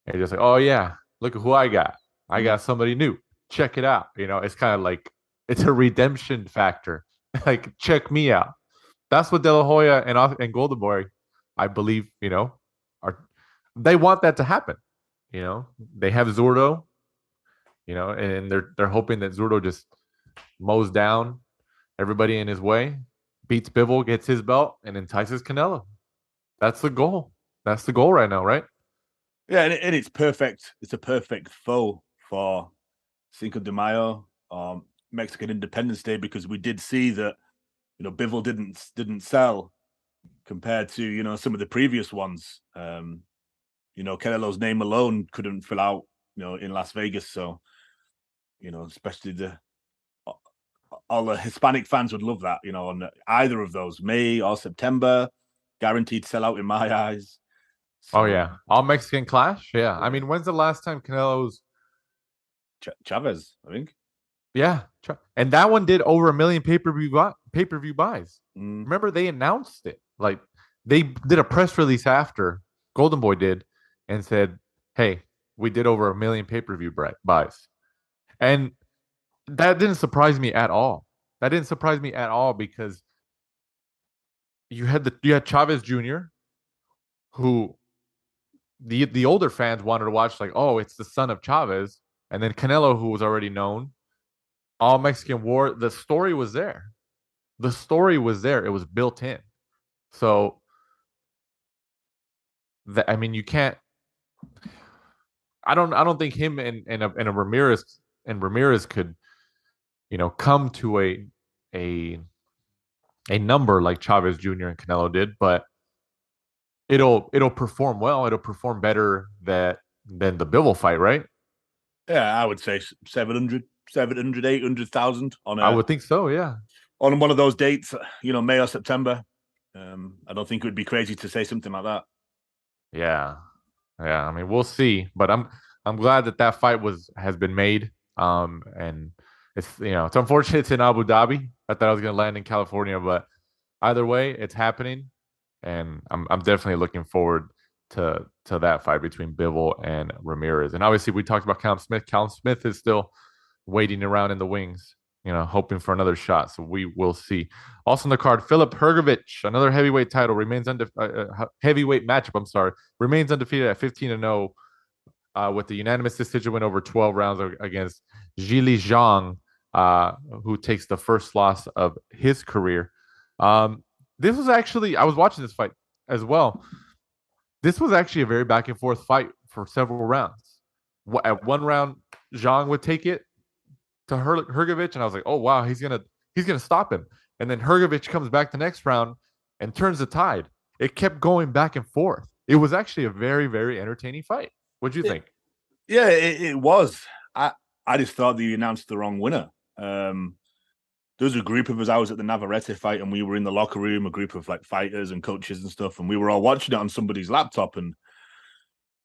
and you're just like, oh yeah, look at who I got somebody new, check it out. It's kind of like it's a redemption factor. Like, check me out. That's what De La Hoya and Golden Boy, I believe, are, they want that to happen. They have Zurdo, and they're hoping that Zurdo just mows down everybody in his way, beats Bivol, gets his belt, and entices Canelo. That's the goal. That's the goal right now, right? Yeah, and it's perfect. It's a perfect foe for Cinco de Mayo, Mexican Independence Day, because we did see that Bivol didn't sell compared to some of the previous ones. Canelo's name alone couldn't fill out in Las Vegas, so especially all the Hispanic fans would love that. On either of those, May or September, guaranteed sellout in my eyes. So, oh yeah, all Mexican clash. Yeah, I mean, when's the last time Canelo's Chavez? I think. Yeah, and that one did over 1 million pay-per-view buys. Mm. Remember, they announced it. Like, they did a press release after Golden Boy did and said, "Hey, we did over 1 million pay-per-view buys," and that didn't surprise me at all. That didn't surprise me at all because you had Chavez Jr., who the older fans wanted to watch, like, oh, it's the son of Chavez, and then Canelo, who was already known. All Mexican War, the story was there. The story was there. It was built in. So, I mean, you can't. I don't think him and a Ramirez could, come to a number like Chavez Jr. and Canelo did, but it'll perform well. It'll perform better than the Bivol fight, right? Yeah, I would say 700, 800,000 on I would think so, yeah. On one of those dates, May or September. I don't think it would be crazy to say something like that. Yeah. I mean, we'll see, but I'm glad that fight has been made. And it's unfortunate it's in Abu Dhabi. I thought I was going to land in California, but either way, it's happening, and I'm definitely looking forward to that fight between Bivol and Ramirez. And obviously, we talked about Callum Smith. Callum Smith is still waiting around in the wings. hoping for another shot. So we will see. Also on the card, Filip Hrgovic, another heavyweight title, heavyweight matchup. I'm sorry, remains undefeated at 15-0 with the unanimous decision win over 12 rounds against Zhili Zhang, who takes the first loss of his career. This was actually, I was watching this fight as well. This was actually a very back and forth fight for several rounds. At one round, Zhang would take it to Hrgovic, and I was like, oh wow, he's gonna stop him. And then Hrgovic comes back the next round and turns the tide. It kept going back and forth. It was actually a very, very entertaining fight. What'd you think? Yeah, it was. I just thought that you announced the wrong winner. There was a group of us. I was at the Navarrete fight, and we were in the locker room, a group of like fighters and coaches and stuff, and we were all watching it on somebody's laptop. And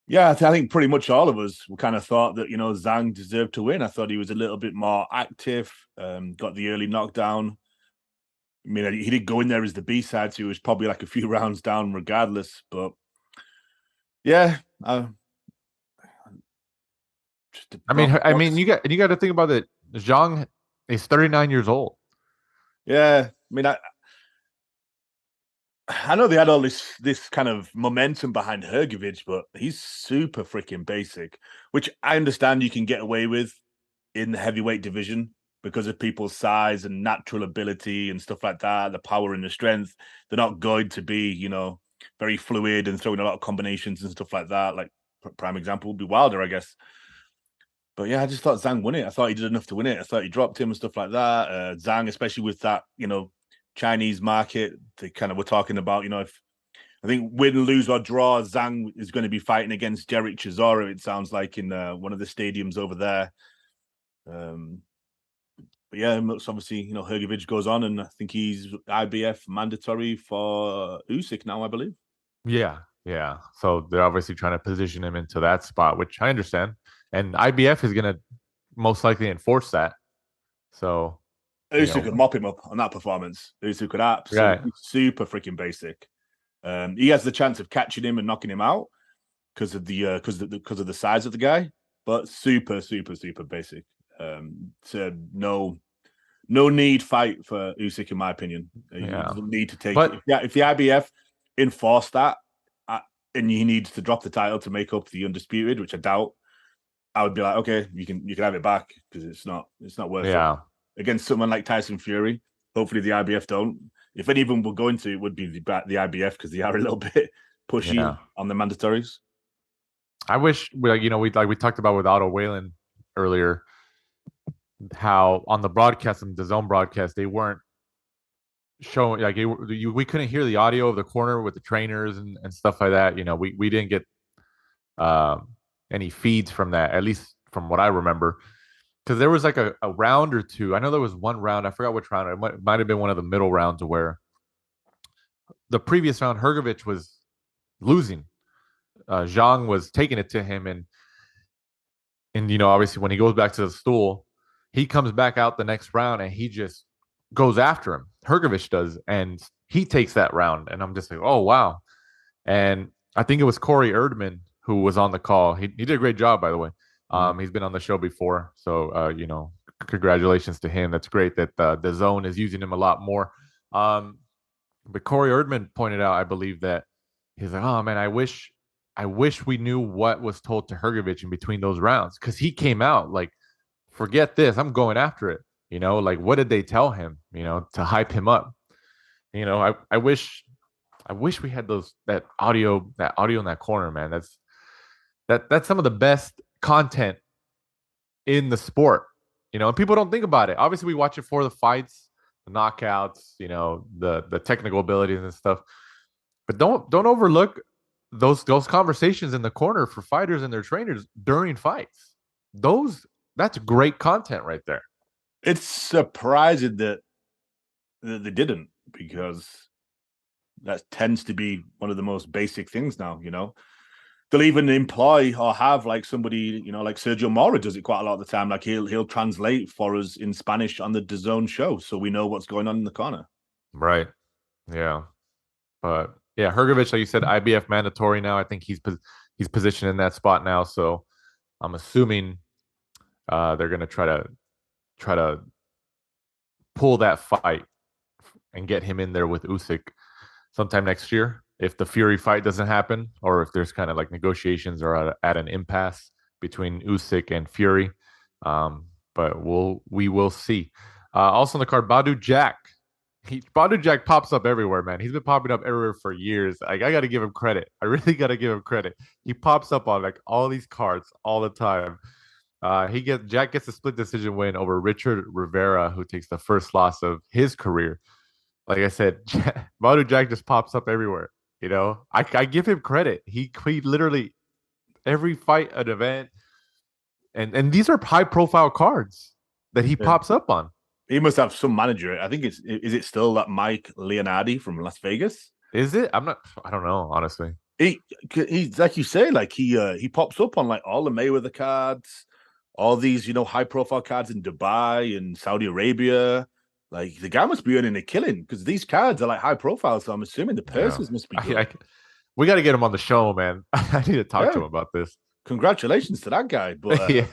yeah, I think pretty much all of us kind of thought that Zhang deserved to win. I thought he was a little bit more active, got the early knockdown. I mean, he did go in there as the B-side, so he was probably like a few rounds down regardless. But yeah, I mean, you got to think about it. Zhang is 39 years old. Yeah, I mean, I know they had all this kind of momentum behind Hrgovic, but he's super freaking basic, which I understand you can get away with in the heavyweight division because of people's size and natural ability and stuff like that, the power and the strength. They're not going to be, very fluid and throwing a lot of combinations and stuff like that. Like prime example would be Wilder, I guess. But yeah, I just thought Zhang won it. I thought he did enough to win it. I thought he dropped him and stuff like that. Zhang, especially with that, Chinese market, they kind of were talking about, if I think win, lose or draw, Zhang is going to be fighting against Derek Chisora, it sounds like, in one of the stadiums over there. But yeah, it's obviously, Hrgovic goes on, and I think he's IBF mandatory for Usyk now, I believe. Yeah. So they're obviously trying to position him into that spot, which I understand. And IBF is going to most likely enforce that. So Usyk could mop him up on that performance. Usyk could absolutely super freaking basic. He has the chance of catching him and knocking him out because of the size of the guy, but super, super, super basic. So no need fight for Usyk, in my opinion. He doesn't need to take. If the IBF enforce that, and he needs to drop the title to make up the undisputed, which I doubt, I would be like, okay, you can have it back because it's not worth it. Against someone like Tyson Fury, hopefully the IBF don't. If any of them were going to, it would be the IBF because they are a little bit pushy on the mandatories. I wish we talked about with Otto Wallin earlier, how on the broadcast, on the DAZN broadcast, they weren't showing we couldn't hear the audio of the corner with the trainers and stuff like that. We didn't get any feeds from that, at least from what I remember. Because there was like a round or two. I know there was one round. I forgot which round. It might have been one of the middle rounds where the previous round, Hrgovic was losing. Zhang was taking it to him. And obviously when he goes back to the stool, he comes back out the next round and he just goes after him. Hrgovic does. And he takes that round. And I'm just like, oh, wow. And I think it was Corey Erdman who was on the call. He did a great job, by the way. He's been on the show before, so congratulations to him. That's great that the DAZN is using him a lot more. But Corey Erdman pointed out, I believe, that he's like, oh man, I wish we knew what was told to Hrgovic in between those rounds, because he came out like, forget this, I'm going after it. Like what did they tell him? To hype him up. I wish we had that audio in that corner, man. That's some of the best content in the sport, and people don't think about it. Obviously we watch it for the fights, the knockouts, the technical abilities and stuff, but don't overlook those conversations in the corner for fighters and their trainers during fights. That's great content right there. It's surprising that they didn't, because that tends to be one of the most basic things now. They'll even employ or have like somebody, like Sergio Mora does it quite a lot of the time. Like he'll translate for us in Spanish on the DAZN show, so we know what's going on in the corner. Right. Yeah. But yeah, Hrgovic, like you said, IBF mandatory now. I think he's positioned in that spot now. So I'm assuming they're going to try to pull that fight and get him in there with Usyk sometime next year if the Fury fight doesn't happen, or if there's kind of like negotiations are at an impasse between Usyk and Fury. But we will see. Also on the card, Badu Jack. Badu Jack pops up everywhere, man. He's been popping up everywhere for years. Like, I got to give him credit. I really got to give him credit. He pops up on like all these cards all the time. Jack gets a split decision win over Richard Rivera, who takes the first loss of his career. Like I said, Badu Jack just pops up everywhere. You know, I give him credit. He literally every fight, an event, and these are high profile cards that he pops up on. He must have some manager. I think is it still that Mike Leonardi from Las Vegas? Is it? I don't know, honestly. He's like you say, like he pops up on like all the Mayweather cards, all these, high profile cards in Dubai and Saudi Arabia. Like the guy must be earning a killing because these cards are like high profile. So I'm assuming the purses must be good. We got to get him on the show, man. I need to talk to him about this. Congratulations to that guy. But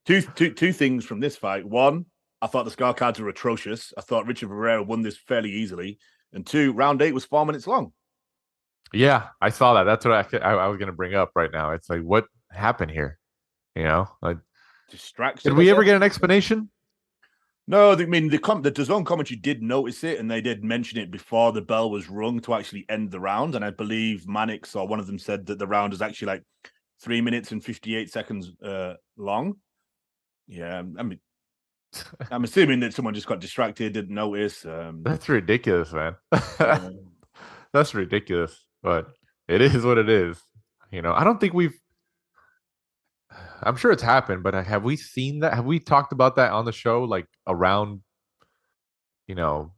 two things from this fight. One, I thought the scorecards were atrocious. I thought Richard Rivera won this fairly easily. And two, round 8 was 4 minutes long. Yeah, I saw that. That's what I was going to bring up right now. It's like, what happened here? Like distraction. Did we ever get an explanation? No, I mean, the DAZN commentary did notice it, and they did mention it before the bell was rung to actually end the round. And I believe Mannix or one of them said that the round is actually like 3 minutes and 58 seconds long. Yeah, I mean, I'm assuming that someone just got distracted, didn't notice. That's ridiculous, man. That's ridiculous, but it is what it is. I don't think I'm sure it's happened, but have we seen that? Have we talked about that on the show, like around, going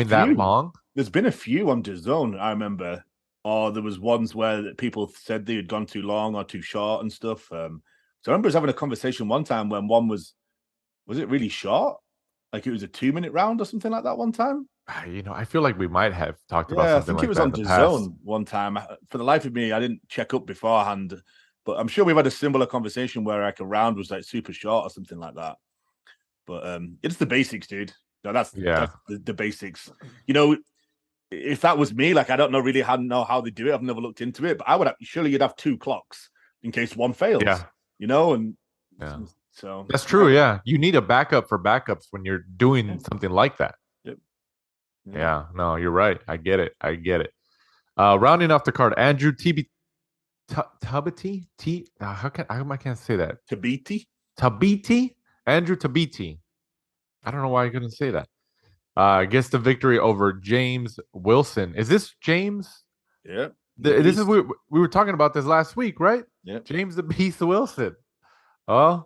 that long? There's been a few on DAZN, I remember. Or there was ones where people said they had gone too long or too short and stuff. So I remember us having a conversation one time when one was it really short? Like it was a 2-minute round or something like that one time? I feel like we might have talked about something like that. I think it was on DAZN one time. For the life of me, I didn't check up beforehand. But I'm sure we've had a similar conversation where like a round was like super short or something like that. But it's the basics, dude. No, that's the basics. If that was me, like I don't know really how they do it. I've never looked into it, but I would surely you'd have 2 clocks in case one fails. Yeah. So that's true. Yeah, you need a backup for backups when you're doing something like that. Yep. Yeah. No, you're right. I get it. Rounding off the card, Andrew Tabiti? How I can't say that? Tabiti? Andrew Tabiti. I don't know why I couldn't say that. Gets the victory over James Wilson. Is this James? Yeah. This is we were talking about this last week, right? Yeah. James the Beast Wilson. Oh,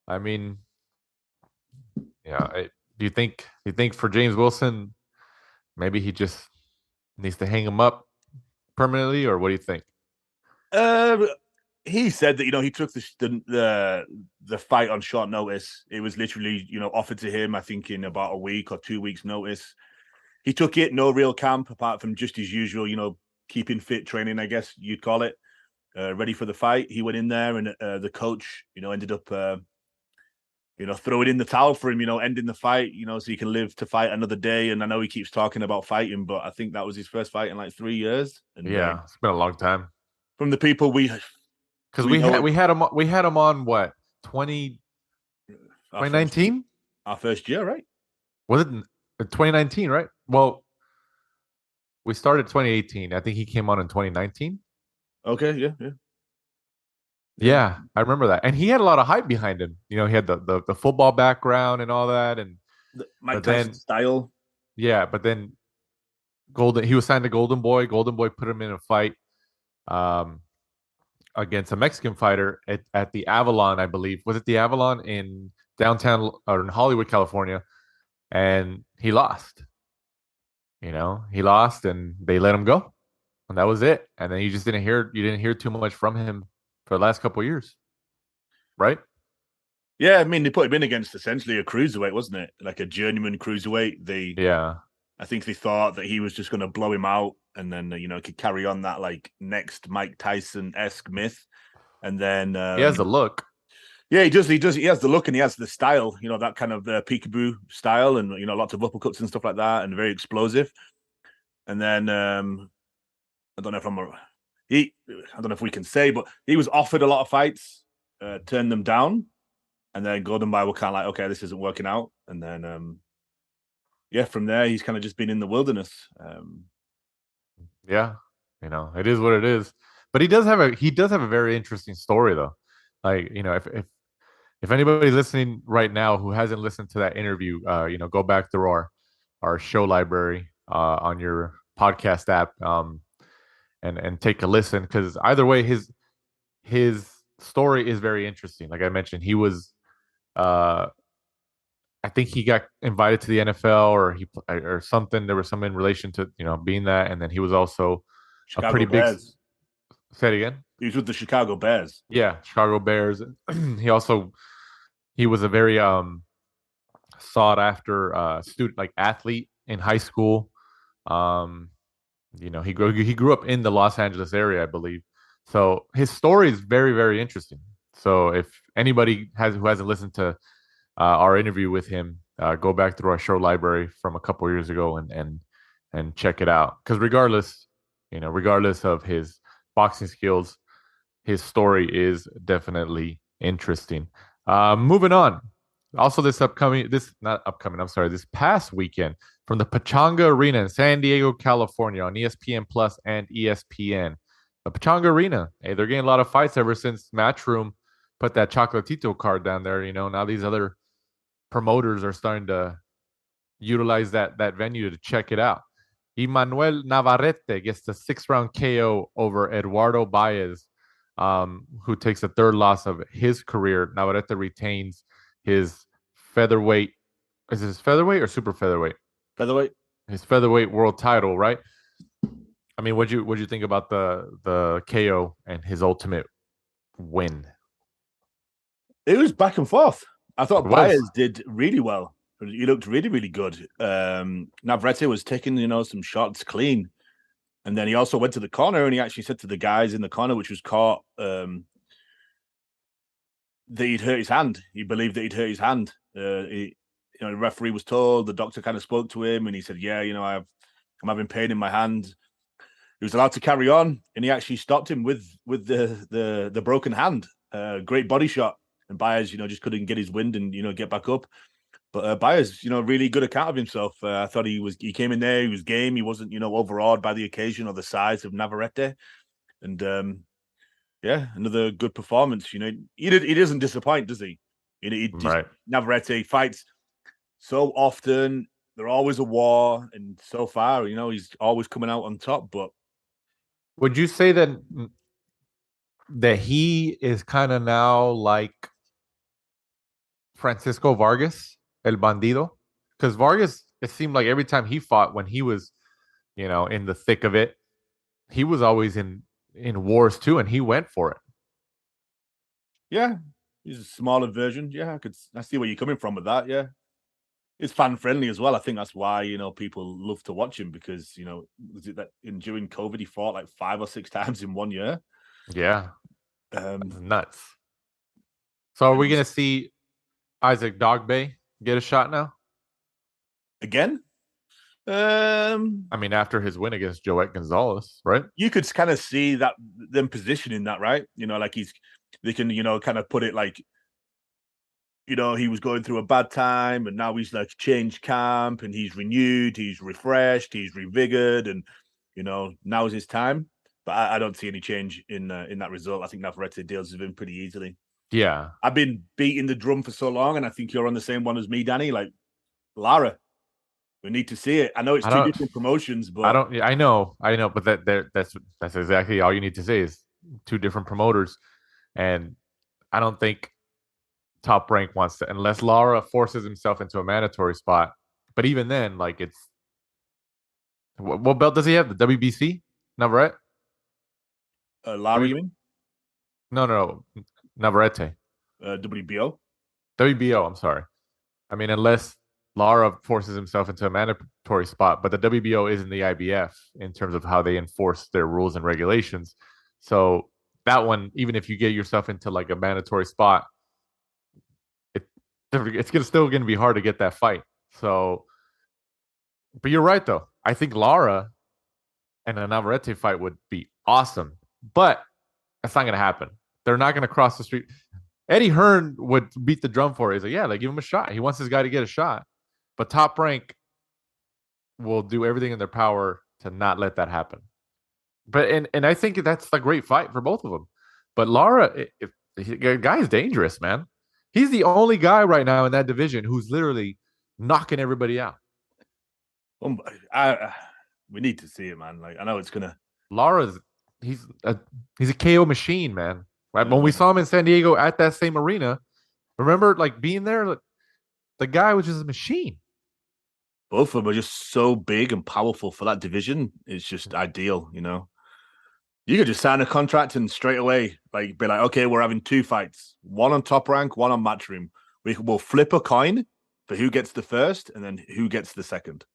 I mean, yeah. Do you think for James Wilson, maybe he just needs to hang him up permanently, or what do you think? He said that he took the fight on short notice. It was literally offered to him, I think, in about a week or 2 weeks' notice. He took it, no real camp apart from just his usual, keeping fit training, I guess you'd call it. Ready for the fight. He went in there, and the coach, ended up, throwing in the towel for him. Ending the fight, so he can live to fight another day. And I know he keeps talking about fighting, but I think that was his first fight in like 3 years. And yeah, it's been a long time. From the people we had him on what 2019 our first year, right? Was it 2019, right? Well, we started 2018. I think he came on in 2019. Okay, yeah, I remember that, and he had a lot of hype behind him. He had the football background and all that, and Mike Tyson style. Yeah, but then he was signed to Golden Boy. Golden Boy put him in a fight against a Mexican fighter at the Avalon, I believe. Was it the Avalon in downtown or in Hollywood, California? And he lost. He lost, and they let him go, and that was it. And then you didn't hear too much from him for the last couple of years, right? Yeah, I mean, they put him in against essentially a cruiserweight, wasn't it? Like a journeyman cruiserweight. I think they thought that he was just going to blow him out, and then could carry on that like next Mike Tyson-esque myth. And then he has a look. Yeah, he does. He does. He has the look and he has the style. You know, that kind of peekaboo style, and lots of uppercuts and stuff like that, and very explosive. And then I don't know if I don't know if we can say, but he was offered a lot of fights, turned them down, and then Golden Boy were kind of like, okay, this isn't working out. And then from there he's kind of just been in the wilderness. Yeah, it is what it is. But he does have a very interesting story though. Like, if anybody's listening right now who hasn't listened to that interview, go back through our show library on your podcast app, and take a listen, because either way, his story is very interesting. Like I mentioned, he was I think he got invited to the NFL or something. There was some in relation to being that, and then he was also a Chicago pretty big. Bears. Say it again. He was with the Chicago Bears. Yeah, Chicago Bears. He was a very sought after student, like athlete in high school. He grew up in the Los Angeles area, I believe. So his story is very, very interesting. So if anybody who hasn't listened to our interview with him, go back through our show library from a couple years ago and check it out. Because regardless of his boxing skills, his story is definitely interesting. Moving on. Also, this past weekend, from the Pachanga Arena in San Diego, California, on ESPN Plus and ESPN. The Pachanga Arena, hey, they're getting a lot of fights ever since Matchroom put that Chocolatito card down there. Now these other promoters are starting to utilize that venue to check it out. Emmanuel Navarrete gets the 6-round KO over Eduardo Baez, who takes the third loss of his career. Navarrete retains his featherweight. Is this featherweight or super featherweight? Featherweight. His featherweight world title, right? I mean, what'd you think about the KO and his ultimate win? It was back and forth. I thought Baez did really well. He looked really, really good. Navarrete was taking, some shots clean. And then he also went to the corner and he actually said to the guys in the corner, which was caught, that he'd hurt his hand. He believed that he'd hurt his hand. The referee was told, the doctor kind of spoke to him and he said, yeah, I'm having pain in my hand. He was allowed to carry on, and he actually stopped him with the broken hand. Great body shot. And Baez, just couldn't get his wind and, get back up. But Baez, really good account of himself. I thought he came in there, he was game. He wasn't, overawed by the occasion or the size of Navarrete. And, another good performance. He doesn't disappoint, does he? Right. Navarrete fights so often. They're always a war. And so far, he's always coming out on top. But would you say that he is kind of now like Francisco Vargas, El Bandido? Because Vargas, it seemed like every time he fought, when he was, in the thick of it, he was always in wars too, and he went for it. Yeah, he's a smaller version. Yeah, I see where you're coming from with that. Yeah, it's fan friendly as well. I think that's why people love to watch him, because was it that during COVID he fought like 5 or 6 times in 1 year? Yeah, nuts. So are we gonna see Isaac Dogboe get a shot now? Again? I mean, after his win against Joet Gonzalez, right? You could kind of see that them positioning that, right? Like they can, kind of put it like, he was going through a bad time and now he's like changed camp and he's renewed, he's refreshed, he's revigored, and now's his time. But I don't see any change in that result. I think Navarrete deals with him pretty easily. Yeah. I've been beating the drum for so long, and I think you're on the same one as me, Danny. Like, Lara, we need to see it. I know it's two different promotions, but I know, but that's exactly all you need to say is 2 different promoters. And I don't think Top Rank wants to, unless Lara forces himself into a mandatory spot. But even then, like, it's what belt does he have? The WBC? Navarrete? Lara, you mean? No. Navarrete. WBO? WBO, I'm sorry. I mean, unless Lara forces himself into a mandatory spot, but the WBO is in the IBF in terms of how they enforce their rules and regulations. So that one, even if you get yourself into like a mandatory spot, it's still going to be hard to get that fight. So, but you're right though. I think Lara and a Navarrete fight would be awesome, but that's not going to happen. They're not going to cross the street. Eddie Hearn would beat the drum for it. He's like, yeah, like give him a shot. He wants this guy to get a shot, but Top Rank will do everything in their power to not let that happen. But and I think that's a great fight for both of them. But Lara, the guy's dangerous, man. He's the only guy right now in that division who's literally knocking everybody out. We need to see it, man. Like I know it's gonna. Lara's he's a KO machine, man. Right? When we saw him in San Diego at that same arena, remember like being there, the guy was just a machine. Both of them are just so big and powerful for that division. It's just ideal, you know. You could just sign a contract and straight away, like, be like, okay, we're having 2 fights, one on Top Rank, one on Matchroom. We'll flip a coin for who gets the first and then who gets the second.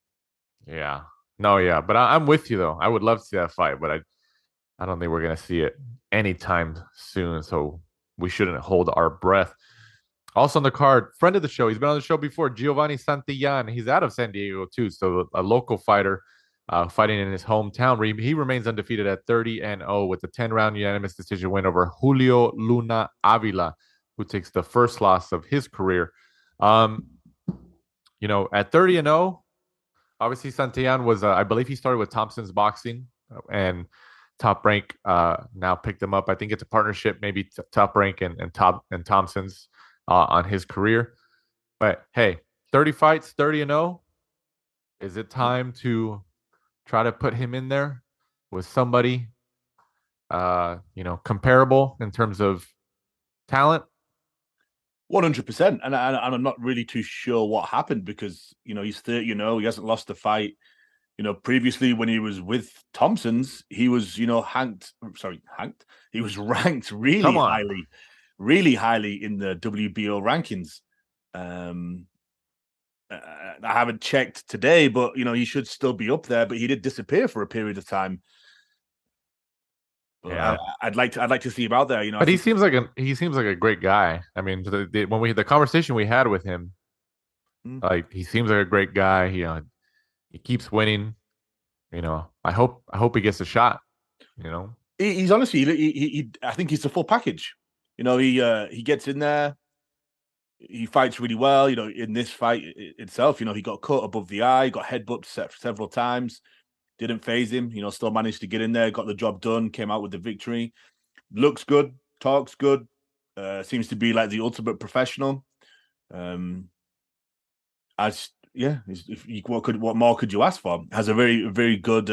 Yeah, no, yeah, but I'm with you though. I would love to see that fight, but I don't think we're gonna see it anytime soon. So we shouldn't hold our breath. Also on the card, friend of the show, he's been on the show before, Giovanni Santillan. He's out of San Diego too, so a local fighter. Fighting in his hometown. He remains undefeated at 30-0 with a 10-round unanimous decision win over Julio Luna Avila, who takes the first loss of his career. At 30-0, obviously Santillan was, I believe he started with Thompson's Boxing, and Top Rank now picked him up. I think it's a partnership, maybe Top Rank and Thompson's on his career. But hey, 30 fights, 30-0. Is it time to try to put him in there with somebody, comparable in terms of talent? 100%. And I'm not really too sure what happened because, he's 30, he hasn't lost a fight. Previously when he was with Thompson's, he was, He was ranked really highly in the WBO rankings. I haven't checked today, but he should still be up there. But he did disappear for a period of time. Yeah, I'd like to see him out there. But he seems like a great guy. I mean, the conversation we had with him, like he seems like a great guy. He keeps winning. I hope he gets a shot. He's honestly, I think he's the full package. He gets in there. He fights really well. In this fight itself, he got cut above the eye, got headbutted several times. Didn't phase him. Still managed to get in there, got the job done, came out with the victory. Looks good, talks good. Seems to be like the ultimate professional. What more could you ask for? Has a very, very good.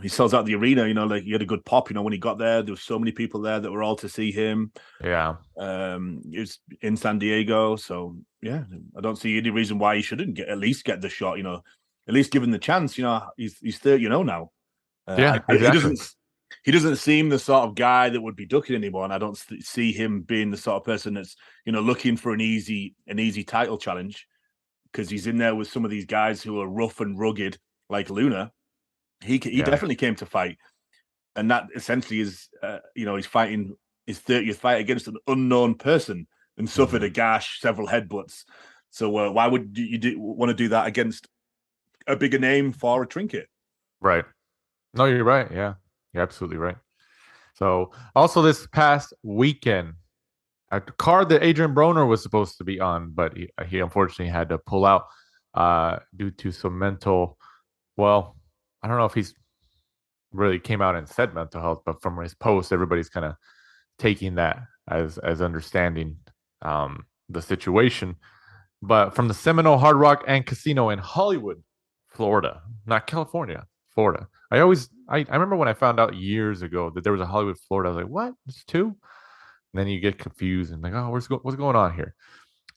He sells out the arena, like he had a good pop, when he got there was so many people there that were all to see him. Yeah. It was in San Diego. So yeah, I don't see any reason why he shouldn't at least get the shot, at least given the chance, he's 30, now. Yeah, exactly. He doesn't seem the sort of guy that would be ducking anyone. And I don't see him being the sort of person that's, looking for an easy title challenge because he's in there with some of these guys who are rough and rugged like Luna. He definitely came to fight, and that essentially is, he's fighting his 30th fight against an unknown person and suffered a gash, several headbutts. So why would you want to do that against a bigger name for a trinket? Right. No, you're right. Yeah, you're absolutely right. So also this past weekend, a card that Adrian Broner was supposed to be on, but he unfortunately had to pull out due to some mental. Well, I don't know if he's really came out and said mental health, but from his post, everybody's kind of taking that as understanding the situation. But from the Seminole Hard Rock and Casino in Hollywood, Florida, not California, Florida. I remember when I found out years ago that there was a Hollywood, Florida. I was like, what? It's 2? And then you get confused and like, oh, what's going on here?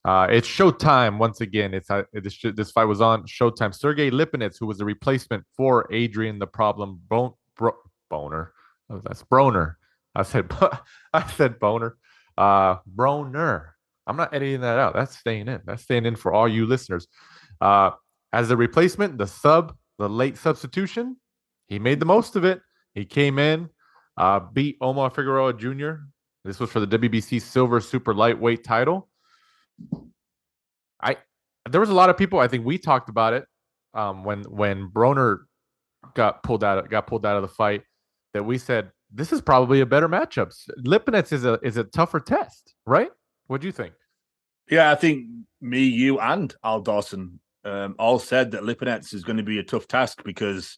It's Showtime once again. This fight was on Showtime. Sergey Lipinets, who was the replacement for Adrian the Problem Boner. Oh, that's Broner. I said Boner. Broner. I'm not editing that out. That's staying in. That's staying in for all you listeners. As the replacement, the late substitution, he made the most of it. He came in, beat Omar Figueroa Jr. This was for the WBC Silver Super Lightweight title. There was a lot of people. I think we talked about it when Broner got pulled out of the fight. That we said this is probably a better matchup. Lipinets is a tougher test, right? What do you think? Yeah, I think me, you, and Al Dawson all said that Lipinets is going to be a tough task because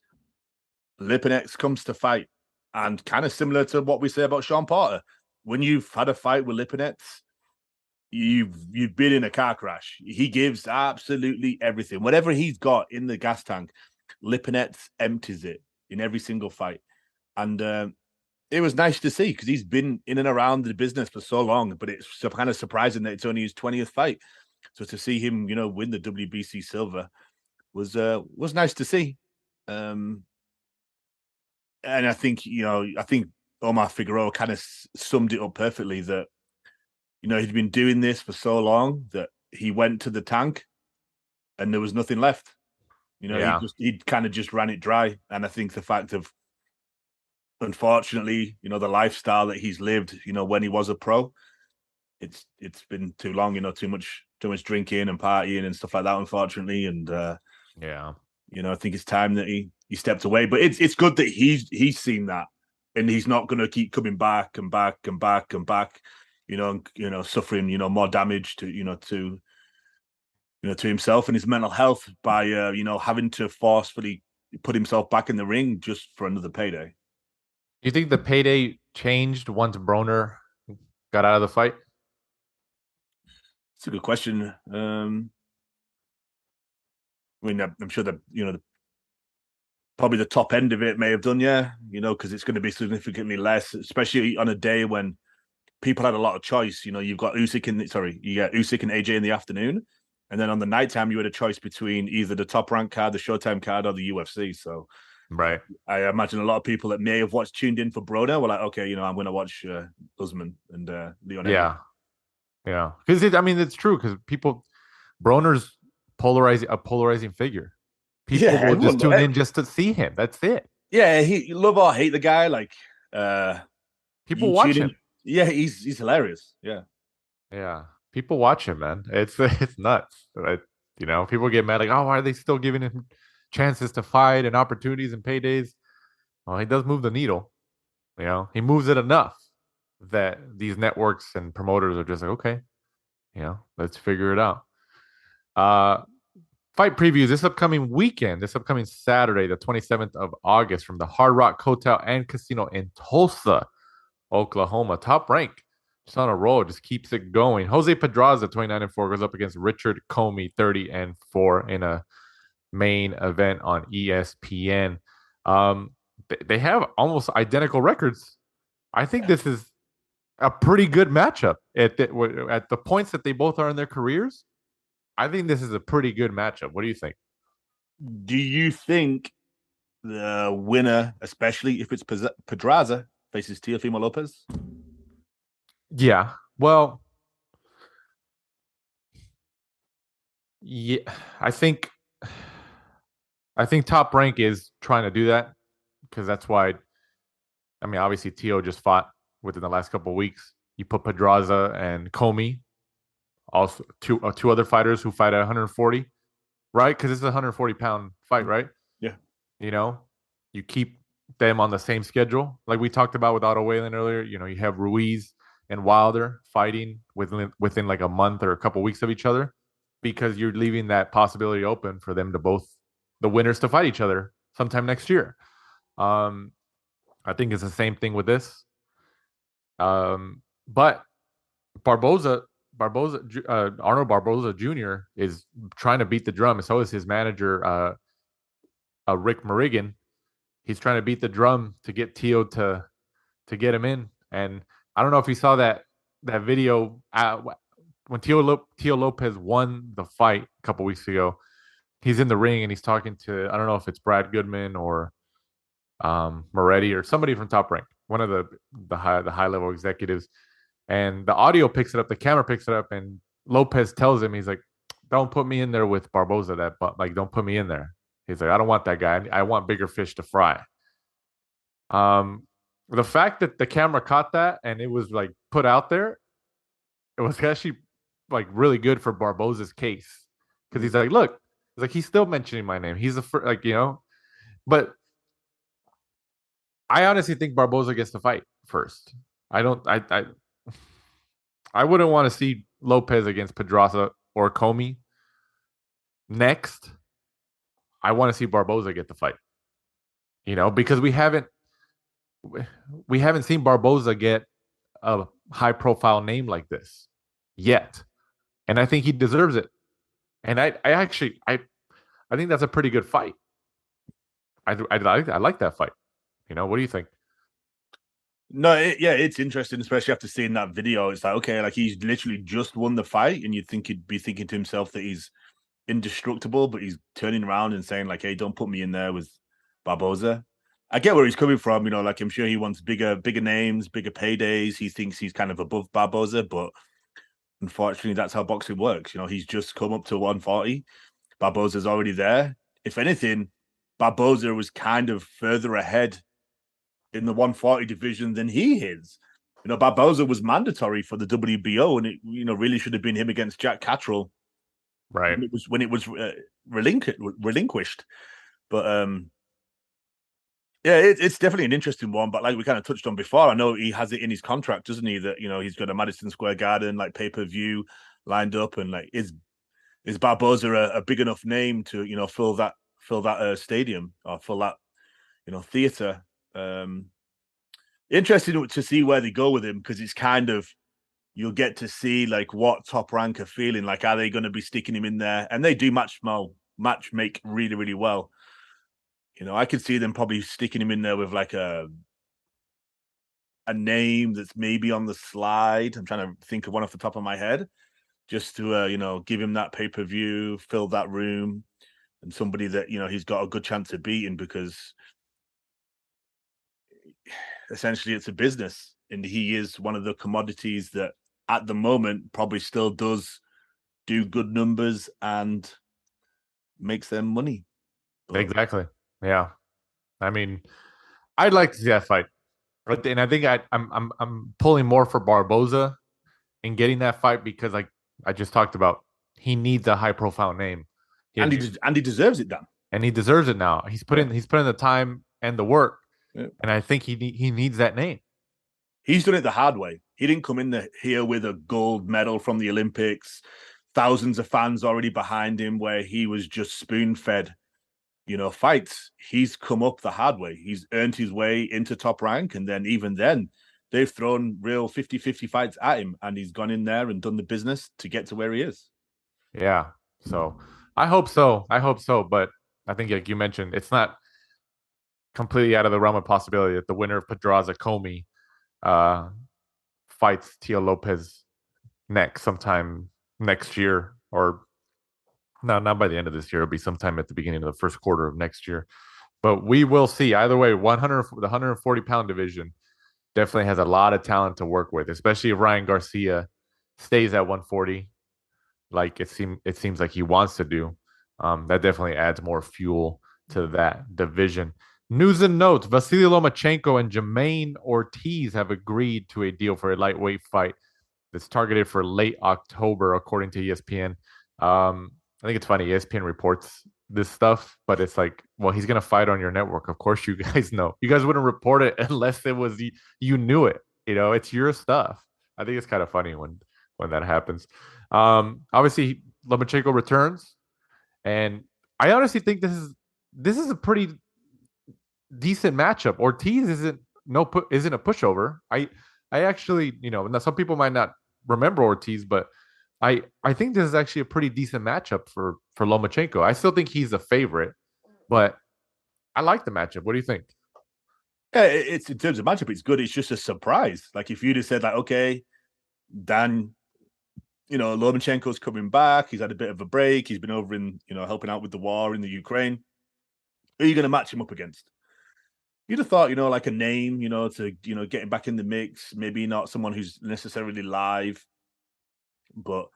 Lipinets comes to fight, and kind of similar to what we say about Sean Porter. When you've had a fight with Lipinets, you've been in a car crash. He gives absolutely everything. Whatever he's got in the gas tank, Lipinets empties it in every single fight. And it was nice to see because he's been in and around the business for so long, but it's kind of surprising that it's only his 20th fight. So to see him, win the WBC silver was nice to see. And I think, Omar Figueroa kind of summed it up perfectly that, he'd been doing this for so long that he went to the tank and there was nothing left. He kind of just ran it dry. And I think the fact of, unfortunately, the lifestyle that he's lived, when he was a pro, it's been too long, too much drinking and partying and stuff like that, unfortunately. And I think it's time that he stepped away. But it's good that he's seen that, and he's not going to keep coming back and back and back and back, suffering, more damage to himself and his mental health by having to forcefully put himself back in the ring just for another payday. Do you think the payday changed once Broner got out of the fight? It's a good question. I'm sure that probably the top end of it may have done, because it's going to be significantly less, especially on a day when people had a lot of choice. You've got Usyk and AJ in the afternoon, and then on the nighttime you had a choice between either the Top Rank card, the Showtime card, or the UFC. So, right, I imagine a lot of people that may have tuned in for Broner were like, okay, I'm going to watch Usman and Leon. Yeah, because it's true because Broner's a polarizing figure. People will just tune in just to see him. That's it. Yeah, he love or hate the guy. Like people watch him. Yeah, he's hilarious. Yeah. People watch him, man. It's nuts. People get mad like, oh, why are they still giving him chances to fight and opportunities and paydays? Well, he does move the needle. He moves it enough that these networks and promoters are just like, okay, let's figure it out. Fight previews this upcoming Saturday, the 27th of August, from the Hard Rock Hotel and Casino in Tulsa, Oklahoma. Top Rank, just on a roll, just keeps it going. Jose Pedraza, 29-4, goes up against Richard Comey, 30-4, in a main event on ESPN. They have almost identical records. I think this is a pretty good matchup at the points that they both are in their careers. I think this is a pretty good matchup. What do you think? Do you think the winner, especially if it's Pedraza, faces Teofimo Lopez? Yeah. Well, yeah, I think Top Rank is trying to do that because that's why. Obviously, Teo just fought within the last couple of weeks. You put Pedraza and Comey, also two other fighters who fight at 140, right? Because it's a 140-pound fight, right? Yeah. You keep them on the same schedule, like we talked about with Otto Wallin earlier. You have Ruiz and Wilder fighting within like a month or a couple weeks of each other, because you're leaving that possibility open for them to the winners to fight each other sometime next year. I think it's the same thing with this. But Arnold Barboza Jr. is trying to beat the drum, and so is his manager, Rick Morrigan. He's trying to beat the drum to get Teo to get him in. And I don't know if you saw that video when Teo Lopez won the fight a couple weeks ago. He's in the ring and he's talking to, I don't know if it's Brad Goodman or Moretti or somebody from Top Rank, one of the high level executives, and the audio picks it up, the camera picks it up, and Lopez tells him, he's like, "Don't put me in there with Barboza. Don't put me in there." He's like, "I don't want that guy. I want bigger fish to fry." The fact that the camera caught that and it was like put out there, it was actually like really good for Barboza's case because he's like, look, he's still mentioning my name. He's the first, like, but I honestly think Barboza gets the fight first. I don't. I wouldn't want to see Lopez against Pedraza or Comey next. I want to see Barboza get the fight. Because we haven't seen Barboza get a high profile name like this yet, and I think he deserves it. And I think that's a pretty good fight. I like that fight. What do you think? No, it's interesting, especially after seeing that video. It's like, okay, like he's literally just won the fight, and you'd think he'd be thinking to himself that he's indestructible, but he's turning around and saying like, "Hey, don't put me in there with Barboza." I get where he's coming from. Like I'm sure he wants bigger names, bigger paydays. He thinks he's kind of above Barboza, but unfortunately, that's how boxing works. He's just come up to 140. Barboza's already there. If anything, Barboza was kind of further ahead in the 140 division than he is. Barboza was mandatory for the WBO, and it really should have been him against Jack Catterall, right? When it was relinquished. But yeah, it's definitely an interesting one. But like we kind of touched on before, I know he has it in his contract, doesn't he? That he's got a Madison Square Garden like pay-per-view lined up, and like is Barboza a big enough name to fill that stadium or fill that theater? Interesting to see where they go with him, because it's kind of, you'll get to see like what Top Rank are feeling like. Are they going to be sticking him in there? And they do match make really, really well. I could see them probably sticking him in there with like a name that's maybe on the slide. I'm trying to think of one off the top of my head, just to give him that pay-per-view, fill that room, and somebody that he's got a good chance of beating, because essentially it's a business, and he is one of the commodities that at the moment probably still does do good numbers and makes them money. But exactly. Yeah. I mean, I'd like to see that fight. And I think I'm pulling more for Barboza in getting that fight, because like I just talked about, he needs a high profile name. And he deserves it, Dan. And he deserves it now. He's put in the time and the work. Yeah. And I think he needs that name. He's done it the hard way. He didn't come in here with a gold medal from the Olympics, thousands of fans already behind him, where he was just spoon-fed, fights. He's come up the hard way. He's earned his way into Top Rank, and then even then, they've thrown real 50-50 fights at him, and he's gone in there and done the business to get to where he is. Yeah. So I hope so. But I think, like you mentioned, it's not completely out of the realm of possibility that the winner of Pedraza Comey fights Tio Lopez sometime next year, or no, not by the end of this year. It'll be sometime at the beginning of the first quarter of next year. But we will see. Either way, the 140-pound division definitely has a lot of talent to work with, especially if Ryan Garcia stays at 140, like it seems like he wants to do. That definitely adds more fuel to that division. News and notes: Vasily Lomachenko and Jermaine Ortiz have agreed to a deal for a lightweight fight that's targeted for late October, according to ESPN. I think it's funny, ESPN reports this stuff, but it's like, well, he's going to fight on your network. Of course you guys know. You guys wouldn't report it unless it was you knew it. It's your stuff. I think it's kind of funny when that happens. Obviously, Lomachenko returns, and I honestly think this is a pretty decent matchup. Ortiz isn't a pushover. I actually, now some people might not remember Ortiz, but I think this is actually a pretty decent matchup for Lomachenko. I still think he's a favorite, but I like the matchup. What do you think? Yeah, it's in terms of matchup, it's good. It's just a surprise. Like if you'd have said like, okay, Dan, Lomachenko's coming back. He's had a bit of a break. He's been over in, helping out with the war in the Ukraine. Who are you going to match him up against? You'd have thought, like a name, to, get him back in the mix. Maybe not someone who's necessarily live, but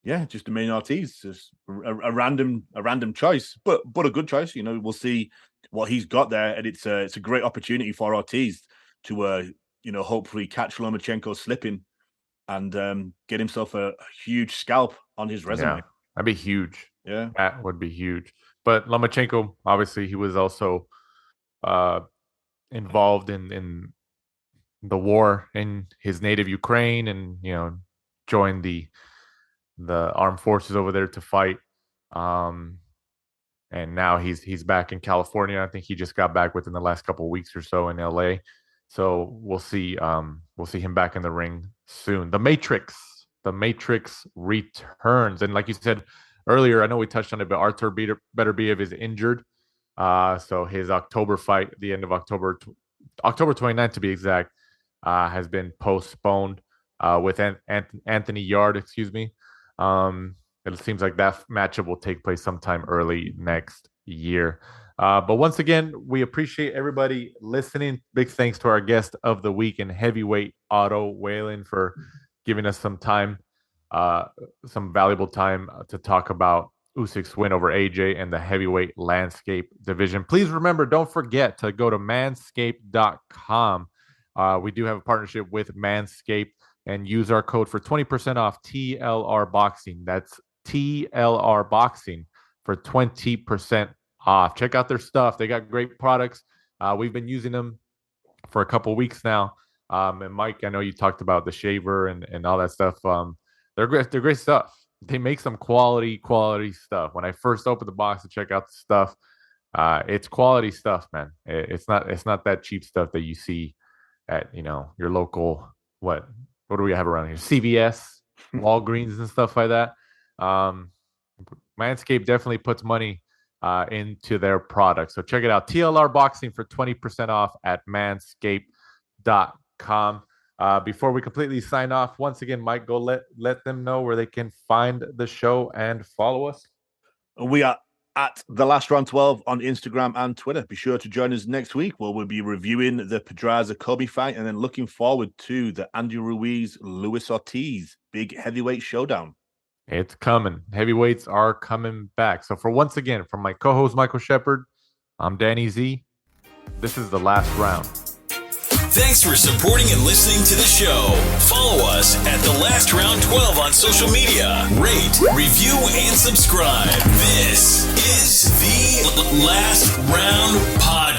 yeah, just Jermaine Ortiz, just a random choice, but a good choice. We'll see what he's got there, and it's a great opportunity for Ortiz to, hopefully catch Lomachenko slipping and get himself a huge scalp on his resume. Yeah, that'd be huge. Yeah. That would be huge. But Lomachenko, obviously, he was also involved in the war in his native Ukraine, and joined the armed forces over there to fight. And now he's back in California. I think he just got back within the last couple of weeks or so in LA. So we'll see him back in the ring soon. The Matrix returns, and like you said earlier, I know we touched on it, but Artur Beterbiev is injured. So his October fight, the end of October 29th to be exact, has been postponed with Anthony Yard. Excuse me. It seems like that matchup will take place sometime early next year. But once again, we appreciate everybody listening. Big thanks to our guest of the week in heavyweight, Otto Wallin, for giving us some time, some valuable time to talk about Usyk's win over AJ and the heavyweight landscape division. Please remember, don't forget to go to manscaped.com. We do have a partnership with Manscaped, and use our code for 20% off TLR Boxing. That's TLR Boxing for 20% off. Check out their stuff. They got great products. We've been using them for a couple weeks now. And Mike, I know you talked about the shaver and all that stuff. They're great stuff. They make some quality stuff. When I first opened the box to check out the stuff, it's quality stuff, man. It's not that cheap stuff that you see at your local what do we have around here? CVS, Walgreens, and stuff like that. Manscaped definitely puts money into their products. So check it out. TLR Boxing for 20% off at manscaped.com. Before we completely sign off, once again, Mike, go let them know where they can find the show and follow us. We are at The Last Round 12 on Instagram and Twitter. Be sure to join us next week where we'll be reviewing the Pedraza-Kobe fight and then looking forward to the Andy Ruiz-Luis Ortiz big heavyweight showdown. It's coming. Heavyweights are coming back. So once again, from my co-host Michael Shepard, I'm Danny Z. This is The Last Round. Thanks for supporting and listening to the show. Follow us at The Last Round 12 on social media. Rate, review, and subscribe. This is The Last Round Podcast.